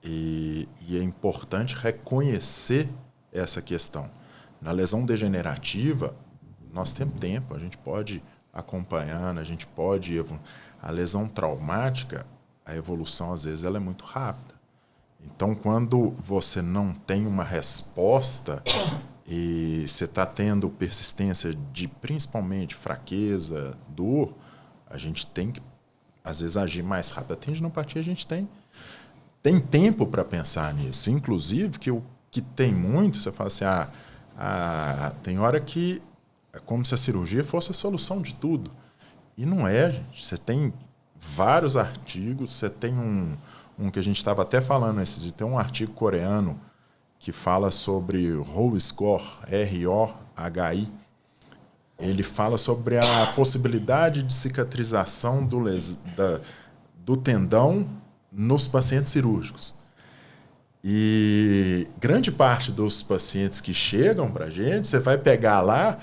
E é importante reconhecer essa questão. Na lesão degenerativa, nós temos tempo, a gente pode acompanhar, a gente pode... A lesão traumática, a evolução, às vezes, ela é muito rápida. Então, quando você não tem uma resposta e você está tendo persistência de, principalmente, fraqueza, dor, a gente tem que, às vezes, agir mais rápido. A tendinopatia, a gente tem tempo para pensar nisso. Inclusive, que tem muito, você fala assim, tem hora que é como se a cirurgia fosse a solução de tudo. E não é, gente. Você tem vários artigos, você tem um que a gente estava até falando, tem um artigo coreano que fala sobre Roh Score, ROHI. Ele fala sobre a possibilidade de cicatrização do tendão nos pacientes cirúrgicos. E grande parte dos pacientes que chegam para a gente, você vai pegar lá,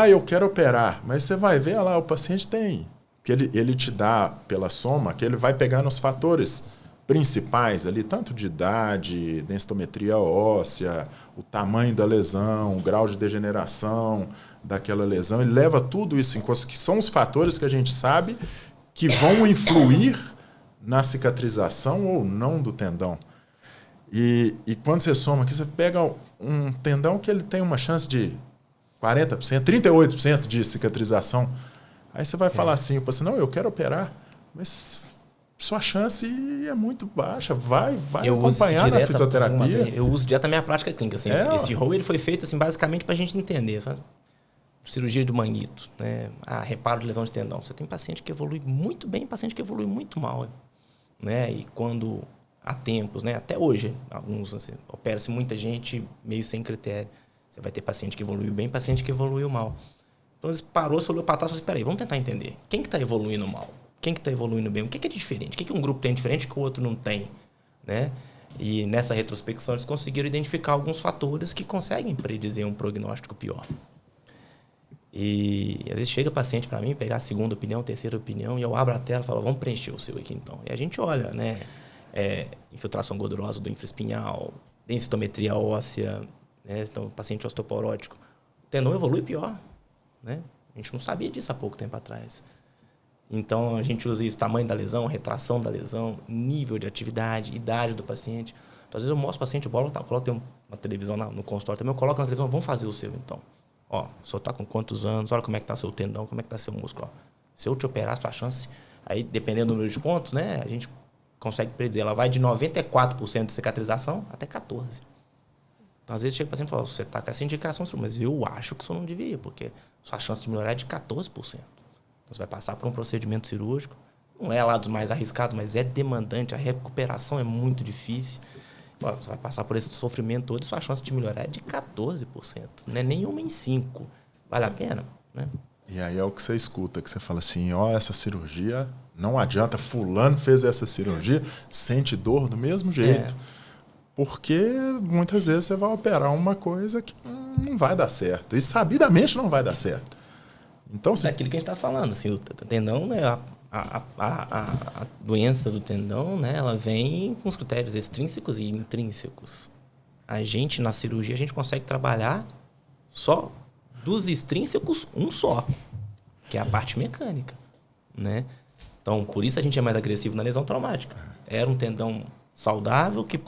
eu quero operar, mas você vai ver lá, o paciente tem, que ele te dá pela soma, que ele vai pegar nos fatores principais ali, tanto de idade, densitometria óssea, o tamanho da lesão, o grau de degeneração daquela lesão, ele leva tudo isso em conta, que são os fatores que a gente sabe que vão influir na cicatrização ou não do tendão. E quando você soma aqui, você pega um tendão que ele tem uma chance de 40%, 38% de cicatrização. Aí você vai falar assim, não, eu quero operar, mas sua chance é muito baixa, vai acompanhar na fisioterapia. Eu uso direto na minha prática clínica. Assim, esse Roh ele foi feito assim, basicamente para a gente entender. cirurgia de manguito, né? Reparo de lesão de tendão. Você tem paciente que evolui muito bem e paciente que evolui muito mal, né? E quando há tempos, né? Até hoje, alguns assim, opera-se muita gente meio sem critério. Você vai ter paciente que evoluiu bem, paciente que evoluiu mal. Então, eles parou, você olhou para trás e falou assim, peraí, vamos tentar entender. Quem que está evoluindo mal? Quem que está evoluindo bem? O que é diferente? O que um grupo tem diferente que o outro não tem? Né? E nessa retrospecção, eles conseguiram identificar alguns fatores que conseguem predizer um prognóstico pior. E às vezes chega paciente para mim, pegar a segunda opinião, terceira opinião, e eu abro a tela e falo, vamos preencher o seu aqui então. E a gente olha, né? Infiltração gordurosa do infraespinhal, densitometria óssea, né? Então, paciente osteoporótico. O tendão evolui pior, né? A gente não sabia disso há pouco tempo atrás. Então, a gente usa isso, tamanho da lesão, retração da lesão, nível de atividade, idade do paciente. Então, às vezes eu mostro o paciente, coloco uma televisão no consultório também, eu coloco na televisão, vamos fazer o seu então. Ó, o senhor está com quantos anos, olha como é que está seu tendão, como é que está seu músculo. Ó. Se eu te operar, sua chance, aí dependendo do número de pontos, né, a gente consegue predizer, ela vai de 94% de cicatrização até 14%. Então, às vezes chega o paciente e fala, você está com essa indicação, mas eu acho que o senhor não devia, porque sua chance de melhorar é de 14%. Então, você vai passar por um procedimento cirúrgico, não é lá dos mais arriscados, mas é demandante, a recuperação é muito difícil. Você vai passar por esse sofrimento todo e sua chance de melhorar é de 14%. Não é nenhuma em 5%. Vale a pena, né? E aí é o que você escuta, que você fala assim, essa cirurgia não adianta, fulano fez essa cirurgia, sente dor do mesmo jeito. Porque muitas vezes você vai operar uma coisa que não vai dar certo. E sabidamente não vai dar certo. Então, é aquilo que a gente está falando. Assim, o tendão, né, a doença do tendão, né, ela vem com os critérios extrínsecos e intrínsecos. A gente, na cirurgia, a gente consegue trabalhar só dos extrínsecos um só, que é a parte mecânica, né? Então, por isso a gente é mais agressivo na lesão traumática. Era um tendão saudável que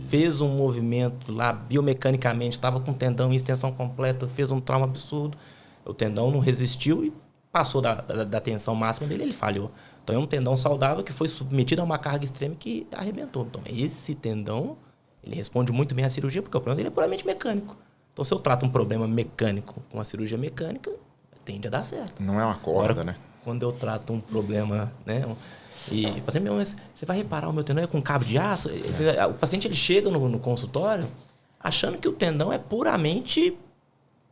fez um movimento lá biomecanicamente, estava com o tendão em extensão completa, fez um trauma absurdo, o tendão não resistiu e passou da tensão máxima dele, ele falhou. Então é um tendão saudável que foi submetido a uma carga extrema que arrebentou. Então esse tendão, ele responde muito bem à cirurgia, porque o problema dele é puramente mecânico. Então se eu trato um problema mecânico com a cirurgia mecânica, tende a dar certo. Não é uma corda, agora, né? Quando eu trato um problema, né? E o paciente, mas você vai reparar o meu tendão é com cabo de aço? O paciente ele chega no consultório achando que o tendão é puramente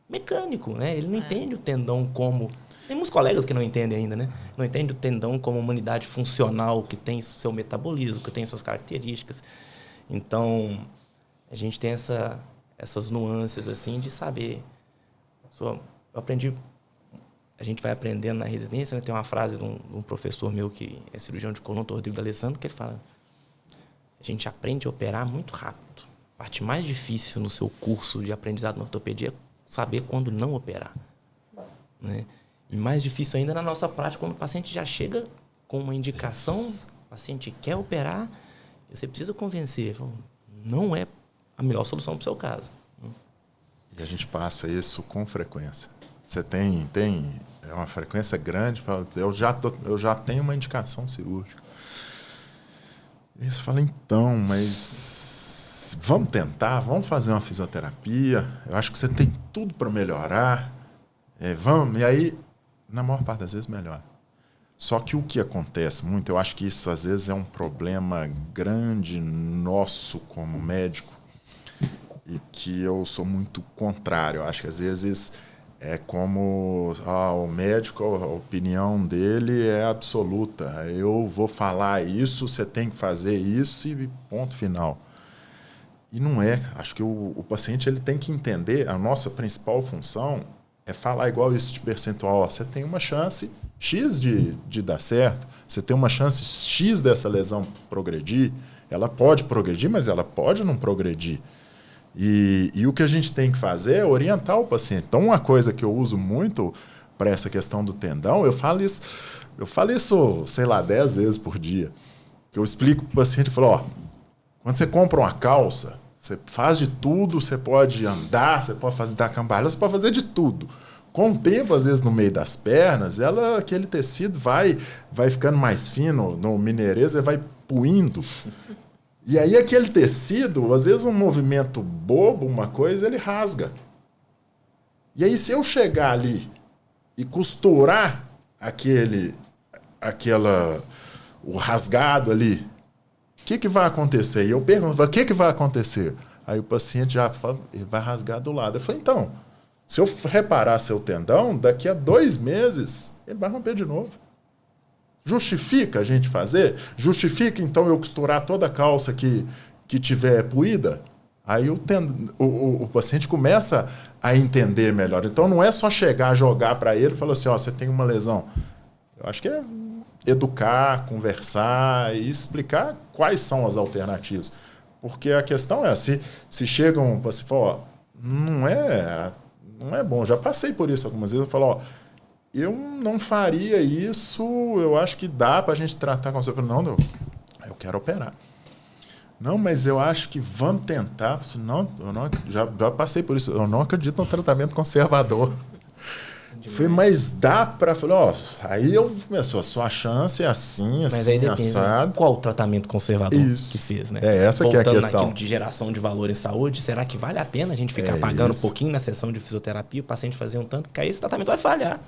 mecânico, né? Ele não entende o tendão como... Tem muitos colegas que não entendem ainda, né? Não entende o tendão como uma unidade funcional que tem seu metabolismo, que tem suas características. Então, a gente tem essas nuances assim de saber. Eu aprendi... A gente vai aprendendo na residência, né? Tem uma frase de um professor meu que é cirurgião de coluna, Rodrigo D'Alessandro, que ele fala: a gente aprende a operar muito rápido. A parte mais difícil no seu curso de aprendizado na ortopedia é saber quando não operar, né? E mais difícil ainda na nossa prática, quando o paciente já chega com uma indicação, o paciente quer operar, e você precisa convencer, não é a melhor solução para o seu caso. E a gente passa isso com frequência. Você tem uma frequência grande, eu já tenho uma indicação cirúrgica. E você fala, então, mas vamos tentar, vamos fazer uma fisioterapia, eu acho que você tem tudo para melhorar, vamos, e aí, na maior parte das vezes, melhora. Só que o que acontece muito, eu acho que isso às vezes é um problema grande nosso como médico, e que eu sou muito contrário. Eu acho que às vezes é como o médico, a opinião dele é absoluta. Eu vou falar isso, você tem que fazer isso e ponto final. E não é. Acho que o paciente ele tem que entender, a nossa principal função é falar igual esse de percentual. Você tem uma chance X de dar certo, você tem uma chance X dessa lesão progredir. Ela pode progredir, mas ela pode não progredir. E o que a gente tem que fazer é orientar o paciente. Então, uma coisa que eu uso muito para essa questão do tendão, eu falo isso, sei lá, 10 vezes por dia. Que eu explico para o paciente, eu falo, quando você compra uma calça, você faz de tudo, você pode andar, você pode dar cambalhota, você pode fazer de tudo. Com o tempo, às vezes, no meio das pernas, aquele tecido vai ficando mais fino, no mineirês, ele vai puindo. E aí aquele tecido, às vezes um movimento bobo, uma coisa, ele rasga. E aí, se eu chegar ali e costurar o rasgado ali, o que vai acontecer? E eu pergunto, o que vai acontecer? Aí o paciente já fala, ele vai rasgar do lado. Eu falei, então, se eu reparar seu tendão, daqui a 2 meses, ele vai romper de novo. Justifica a gente fazer? Justifica, então, eu costurar toda a calça que tiver puída? Aí o paciente começa a entender melhor. Então, não é só chegar, jogar para ele e falar assim, você tem uma lesão. Eu acho que é educar, conversar e explicar quais são as alternativas. Porque a questão é, se chegam para se falar, não é bom. Já passei por isso algumas vezes. Eu falo, eu não faria isso, eu acho que dá para a gente tratar com você. Eu falo, não, eu quero operar. Não, mas eu acho que vamos tentar. Não, já passei por isso. Eu não acredito no tratamento conservador. Falei, mas dá para... Falei, aí eu começou, a sua chance é assim, mas aí depende, assado. Qual o tratamento conservador isso. que fez, né? Essa que é a questão. Voltando naquilo de geração de valor em saúde, será que vale a pena a gente ficar pagando um pouquinho na sessão de fisioterapia, o paciente fazer um tanto, porque aí esse tratamento vai falhar.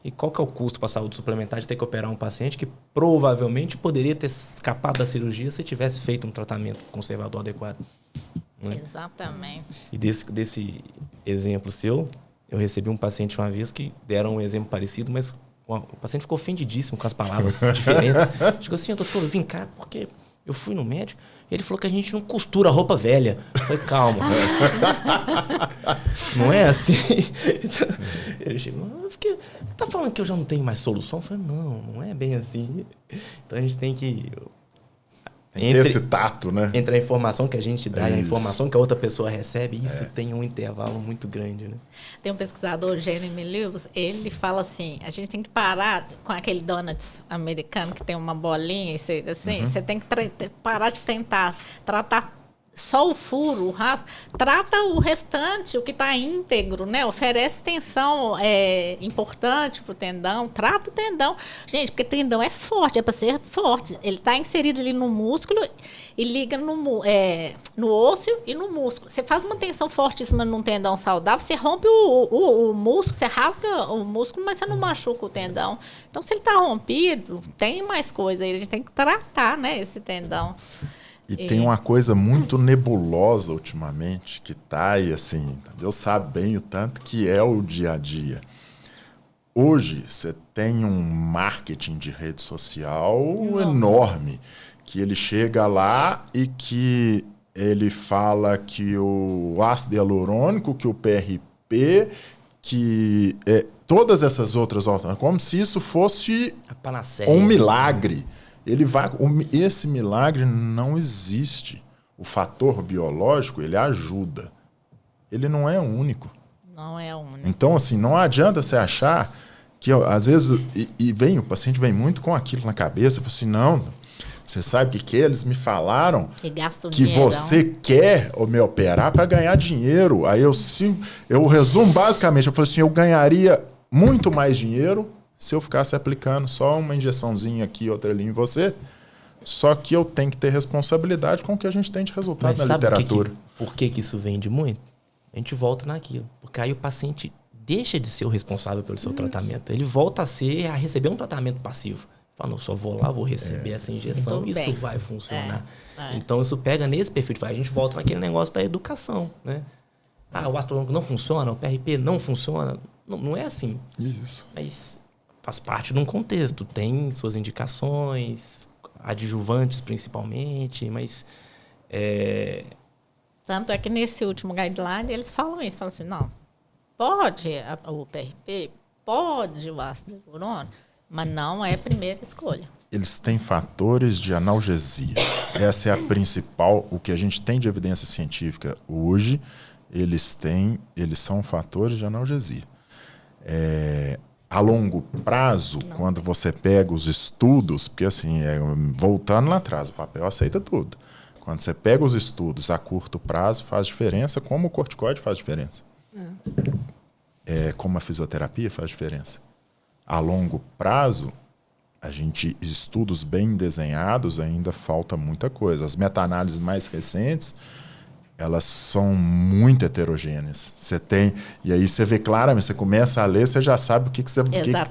E qual que é o custo para a saúde suplementar de ter que operar um paciente que provavelmente poderia ter escapado da cirurgia se tivesse feito um tratamento conservador adequado? Né? Exatamente. E desse exemplo seu, eu recebi um paciente uma vez que deram um exemplo parecido, mas o paciente ficou ofendidíssimo com as palavras diferentes. Chegou assim, doutor, eu vim cá porque eu fui no médico, ele falou que a gente não costura roupa velha. Eu falei, calma. Não é assim? Ele chegou, tá falando que eu já não tenho mais solução? Eu falei, não é bem assim. Então a gente tem que... esse tato, né? Entre a informação que a gente dá e a informação que a outra pessoa recebe, isso tem um intervalo muito grande, né? Tem um pesquisador, Jeremy Lewis, ele fala assim, a gente tem que parar com aquele donuts americano que tem uma bolinha, assim, você tem que parar de tentar tratar só o furo, o rasgo, trata o restante, o que está íntegro, né? Oferece tensão importante para o tendão, trata o tendão. Gente, porque tendão é forte, é para ser forte. Ele está inserido ali no músculo e liga no osso e no músculo. Você faz uma tensão fortíssima num tendão saudável, você rompe o músculo, você rasga o músculo, mas você não machuca o tendão. Então, se ele está rompido, tem mais coisa aí, a gente tem que tratar, né, esse tendão. E tem uma coisa muito nebulosa ultimamente, que tá aí assim, Deus sabe bem o tanto que é o dia a dia. Hoje você tem um marketing de rede social enorme, que ele chega lá e que ele fala que o ácido hialurônico, que o PRP, que todas essas outras alternativas, como se isso fosse um milagre. Esse milagre não existe. O fator biológico, ele ajuda. Ele não é único. Não é único. Então, assim, não adianta você achar que, às vezes, o paciente vem muito com aquilo na cabeça, fala assim, não, você sabe o que eles me falaram? Que você quer me operar para ganhar dinheiro. Aí eu resumo basicamente, eu falo assim, eu ganharia muito mais dinheiro se eu ficasse aplicando só uma injeçãozinha aqui, outra ali em você, só que eu tenho que ter responsabilidade com o que a gente tem de resultado na literatura. Por que isso vende muito? A gente volta naquilo. Porque aí o paciente deixa de ser o responsável pelo seu tratamento. Ele volta a receber um tratamento passivo. Fala, não, só vou lá, vou receber essa injeção, isso vai funcionar. Então, isso pega nesse perfil. A gente volta naquele negócio da educação, né? O ácido não funciona, o PRP não funciona. Não é assim. Isso. Mas faz parte de um contexto, tem suas indicações, adjuvantes principalmente, mas... Tanto é que nesse último guideline eles falam isso, falam assim, não, pode o PRP, pode o ácido hialurônico, mas não é a primeira escolha. Eles têm fatores de analgesia. Essa é a principal, o que a gente tem de evidência científica hoje, eles são fatores de analgesia. A longo prazo, quando você pega os estudos, porque assim, voltando lá atrás, o papel aceita tudo. Quando você pega os estudos a curto prazo, faz diferença, como o corticoide faz diferença. Como a fisioterapia faz diferença. A longo prazo, estudos bem desenhados, ainda falta muita coisa. As meta-análises mais recentes, elas são muito heterogêneas. Você tem, e aí você vê claramente, você começa a ler, você já sabe o que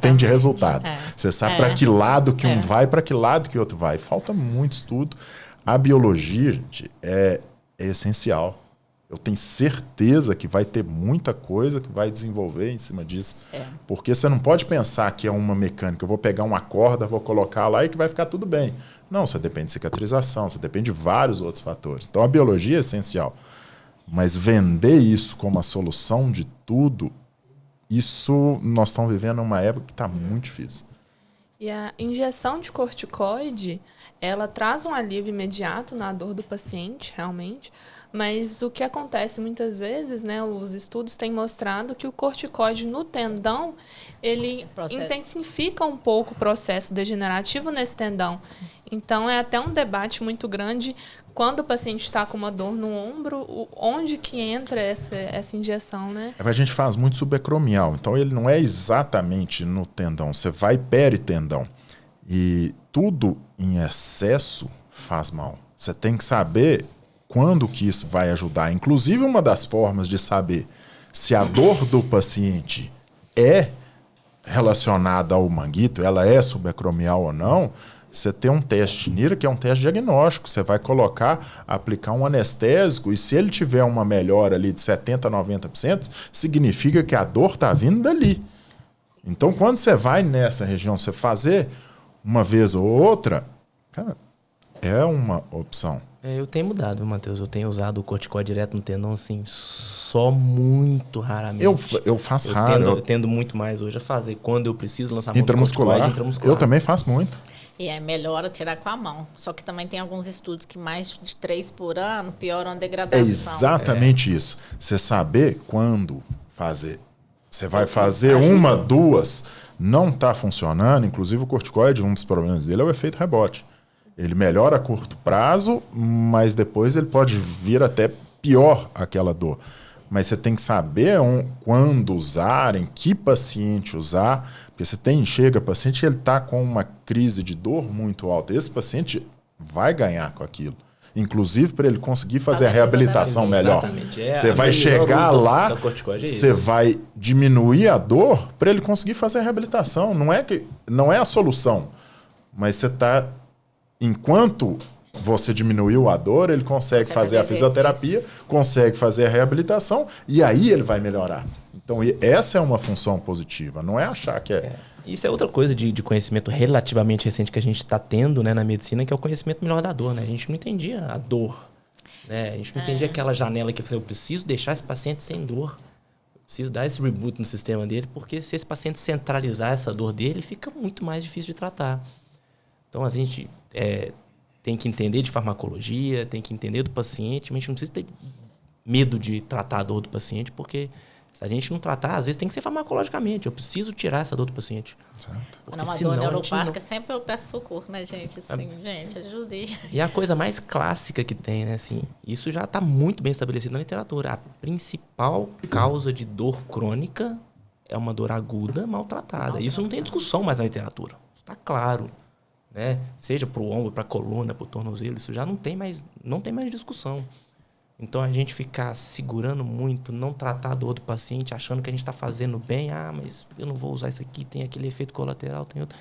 tem de resultado. Você sabe para que lado que um vai, para que lado que o outro vai. Falta muito estudo. A biologia, gente, é essencial. Eu tenho certeza que vai ter muita coisa que vai desenvolver em cima disso. Porque você não pode pensar que é uma mecânica. Eu vou pegar uma corda, vou colocar lá e que vai ficar tudo bem. Não, você depende de cicatrização, você depende de vários outros fatores. Então, a biologia é essencial. Mas vender isso como a solução de tudo, isso nós estamos vivendo uma época que está muito difícil. E a injeção de corticoide, ela traz um alívio imediato na dor do paciente, realmente. Mas o que acontece muitas vezes, né, os estudos têm mostrado que o corticoide no tendão, ele intensifica um pouco o processo degenerativo nesse tendão. Então, é até um debate muito grande quando o paciente está com uma dor no ombro, onde que entra essa injeção, né? A gente faz muito subacromial, então ele não é exatamente no tendão, você vai peritendão. E tudo em excesso faz mal. Você tem que saber quando que isso vai ajudar. Inclusive, uma das formas de saber se a dor do paciente é relacionada ao manguito, ela é subacromial ou não, você tem um teste de NIRA, que é um teste diagnóstico. Você vai aplicar um anestésico, e se ele tiver uma melhora ali de 70% a 90%, significa que a dor está vindo dali. Então, quando você vai nessa região, você fazer uma vez ou outra, cara, é uma opção. Eu tenho mudado, Matheus. Eu tenho usado o corticoide direto no tendão, assim, só muito raramente. Eu faço raro. Eu tendo muito mais hoje a fazer. Quando eu preciso lançar muito intramuscular. intramuscular. Eu também faço muito. E é melhor tirar com a mão. Só que também tem alguns estudos que mais de 3 por ano pioram a degradação. É exatamente isso. Você saber quando fazer. Você vai fazer uma, duas, não está funcionando. Inclusive o corticoide, um dos problemas dele é o efeito rebote. Ele melhora a curto prazo, mas depois ele pode vir até pior aquela dor. Mas você tem que saber quando usar, em que paciente usar, porque chega paciente, ele está com uma crise de dor muito alta. Esse paciente vai ganhar com aquilo. Inclusive, para ele conseguir fazer a reabilitação melhor. Você vai chegar lá, você vai diminuir a dor para ele conseguir fazer a reabilitação. Não é a solução, mas você está... Enquanto você diminuiu a dor, ele consegue fazer a fisioterapia, consegue fazer a reabilitação, e aí ele vai melhorar. Então, essa é uma função positiva, não é achar que é... Isso é outra coisa de conhecimento relativamente recente que a gente está tendo, né, na medicina, que é o conhecimento melhor da dor. Né? A gente não entendia a dor. Né? A gente não entendia aquela janela que eu preciso deixar esse paciente sem dor. Eu preciso dar esse reboot no sistema dele, porque se esse paciente centralizar essa dor dele, fica muito mais difícil de tratar. Então, a gente tem que entender de farmacologia, tem que entender do paciente, mas a gente não precisa ter medo de tratar a dor do paciente, porque se a gente não tratar, às vezes tem que ser farmacologicamente. Eu preciso tirar essa dor do paciente. Não, uma dor neuropática, sempre eu peço socorro, né, gente? Assim, gente, ajude. E a coisa mais clássica que tem, né, assim, isso já está muito bem estabelecido na literatura. A principal causa de dor crônica é uma dor aguda maltratada. Isso não tem discussão mais na literatura. Isso está claro. Né? Seja para o ombro, para a coluna, para o tornozelo, isso já não tem mais discussão. Então, a gente ficar segurando muito, não tratar a dor do paciente, achando que a gente está fazendo bem, mas eu não vou usar isso aqui, tem aquele efeito colateral, tem outro.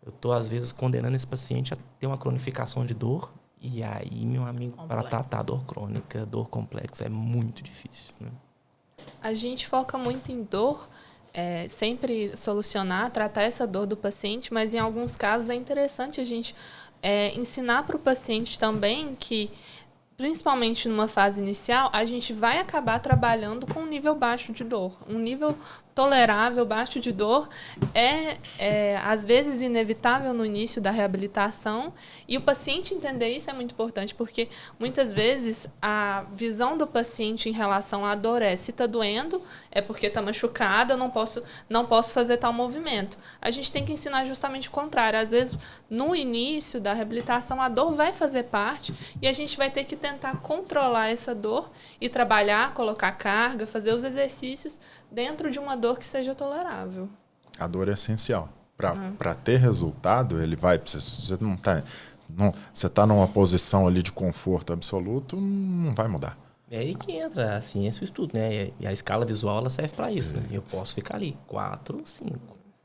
Eu estou, às vezes, condenando esse paciente a ter uma cronificação de dor, e aí, meu amigo, para tratar dor crônica, dor complexa, é muito difícil. Né? A gente foca muito em dor, sempre solucionar, tratar essa dor do paciente, mas em alguns casos é interessante a gente ensinar para o paciente também que, principalmente numa fase inicial, a gente vai acabar trabalhando com um nível baixo de dor. Um nível tolerável, baixo de dor, às vezes inevitável no início da reabilitação, e o paciente entender isso é muito importante, porque muitas vezes a visão do paciente em relação à dor se está doendo, é porque está machucada, não posso fazer tal movimento. A gente tem que ensinar justamente o contrário. Às vezes, no início da reabilitação, a dor vai fazer parte, e a gente vai ter que tentar controlar essa dor e trabalhar, colocar carga, fazer os exercícios dentro de uma dor que seja tolerável. A dor é essencial. Para ter resultado, ele vai... Você não está numa posição ali de conforto absoluto, não vai mudar. É aí que entra a ciência e o estudo, né? E a escala visual ela serve para isso, né? Eu posso ficar ali, 4, 5.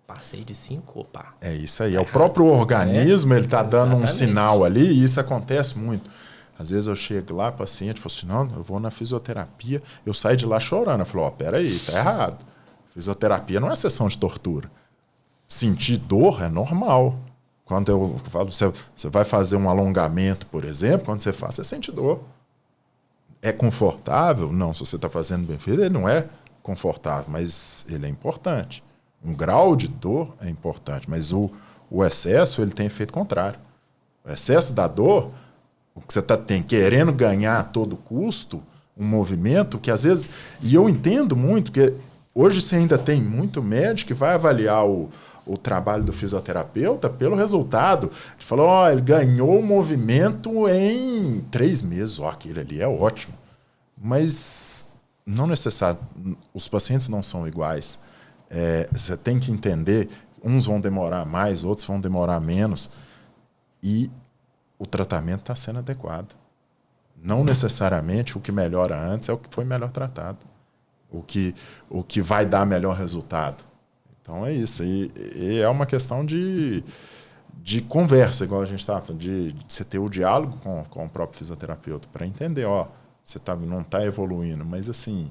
Passei de 5, opa. É isso aí. Tá É o errado. próprio organismo, ele tá dando um Exatamente. sinal ali, e isso acontece muito. Às vezes eu chego lá, o paciente fala assim, não, eu vou na fisioterapia, eu saio de lá chorando. Eu falo, peraí, tá errado. Fisioterapia não é sessão de tortura. Sentir dor é normal. Quando eu falo, você vai fazer um alongamento, por exemplo, quando você faz, você sente dor. É confortável? Não, se você está fazendo bem feito, ele não é confortável, mas ele é importante. Um grau de dor é importante, mas o excesso ele tem efeito contrário. O excesso da dor, o que você tem querendo ganhar a todo custo, um movimento que às vezes... E eu entendo muito, porque hoje você ainda tem muito médico que vai avaliar o trabalho do fisioterapeuta pelo resultado. Ele falou, ele ganhou o movimento em 3 meses. Aquele ali é ótimo. Mas não necessário. Os pacientes não são iguais. Você tem que entender, uns vão demorar mais, outros vão demorar menos. E o tratamento está sendo adequado. Não necessariamente o que melhora antes é o que foi melhor tratado. O que vai dar melhor resultado. Então é isso. E é uma questão de conversa, igual a gente estava falando, de você ter o diálogo com o próprio fisioterapeuta para entender, você não está evoluindo, mas assim,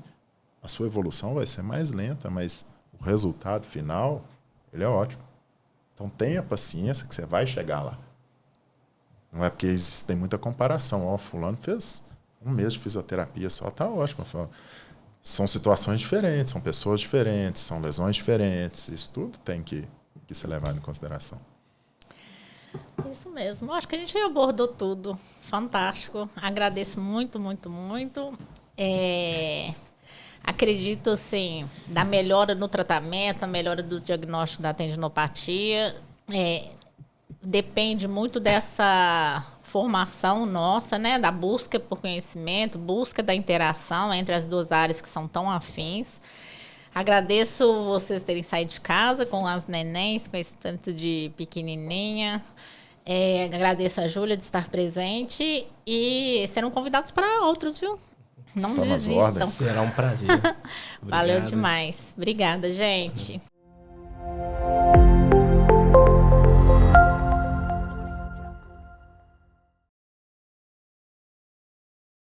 a sua evolução vai ser mais lenta, mas o resultado final, ele é ótimo. Então tenha paciência que você vai chegar lá. Não é porque tem muita comparação. Fulano fez 1 mês de fisioterapia só, tá ótimo. São situações diferentes, são pessoas diferentes, são lesões diferentes. Isso tudo tem que ser levado em consideração. Isso mesmo. Acho que a gente abordou tudo. Fantástico. Agradeço muito, muito, muito. Acredito, assim, da melhora no tratamento, a melhora do diagnóstico da tendinopatia. Depende muito dessa formação nossa, né? Da busca por conhecimento, busca da interação entre as duas áreas que são tão afins. Agradeço vocês terem saído de casa com as nenéns, com esse tanto de pequenininha. Agradeço a Júlia de estar presente e serão convidados para outros, viu? Não desistam. Será um prazer. Valeu demais. Obrigada, gente.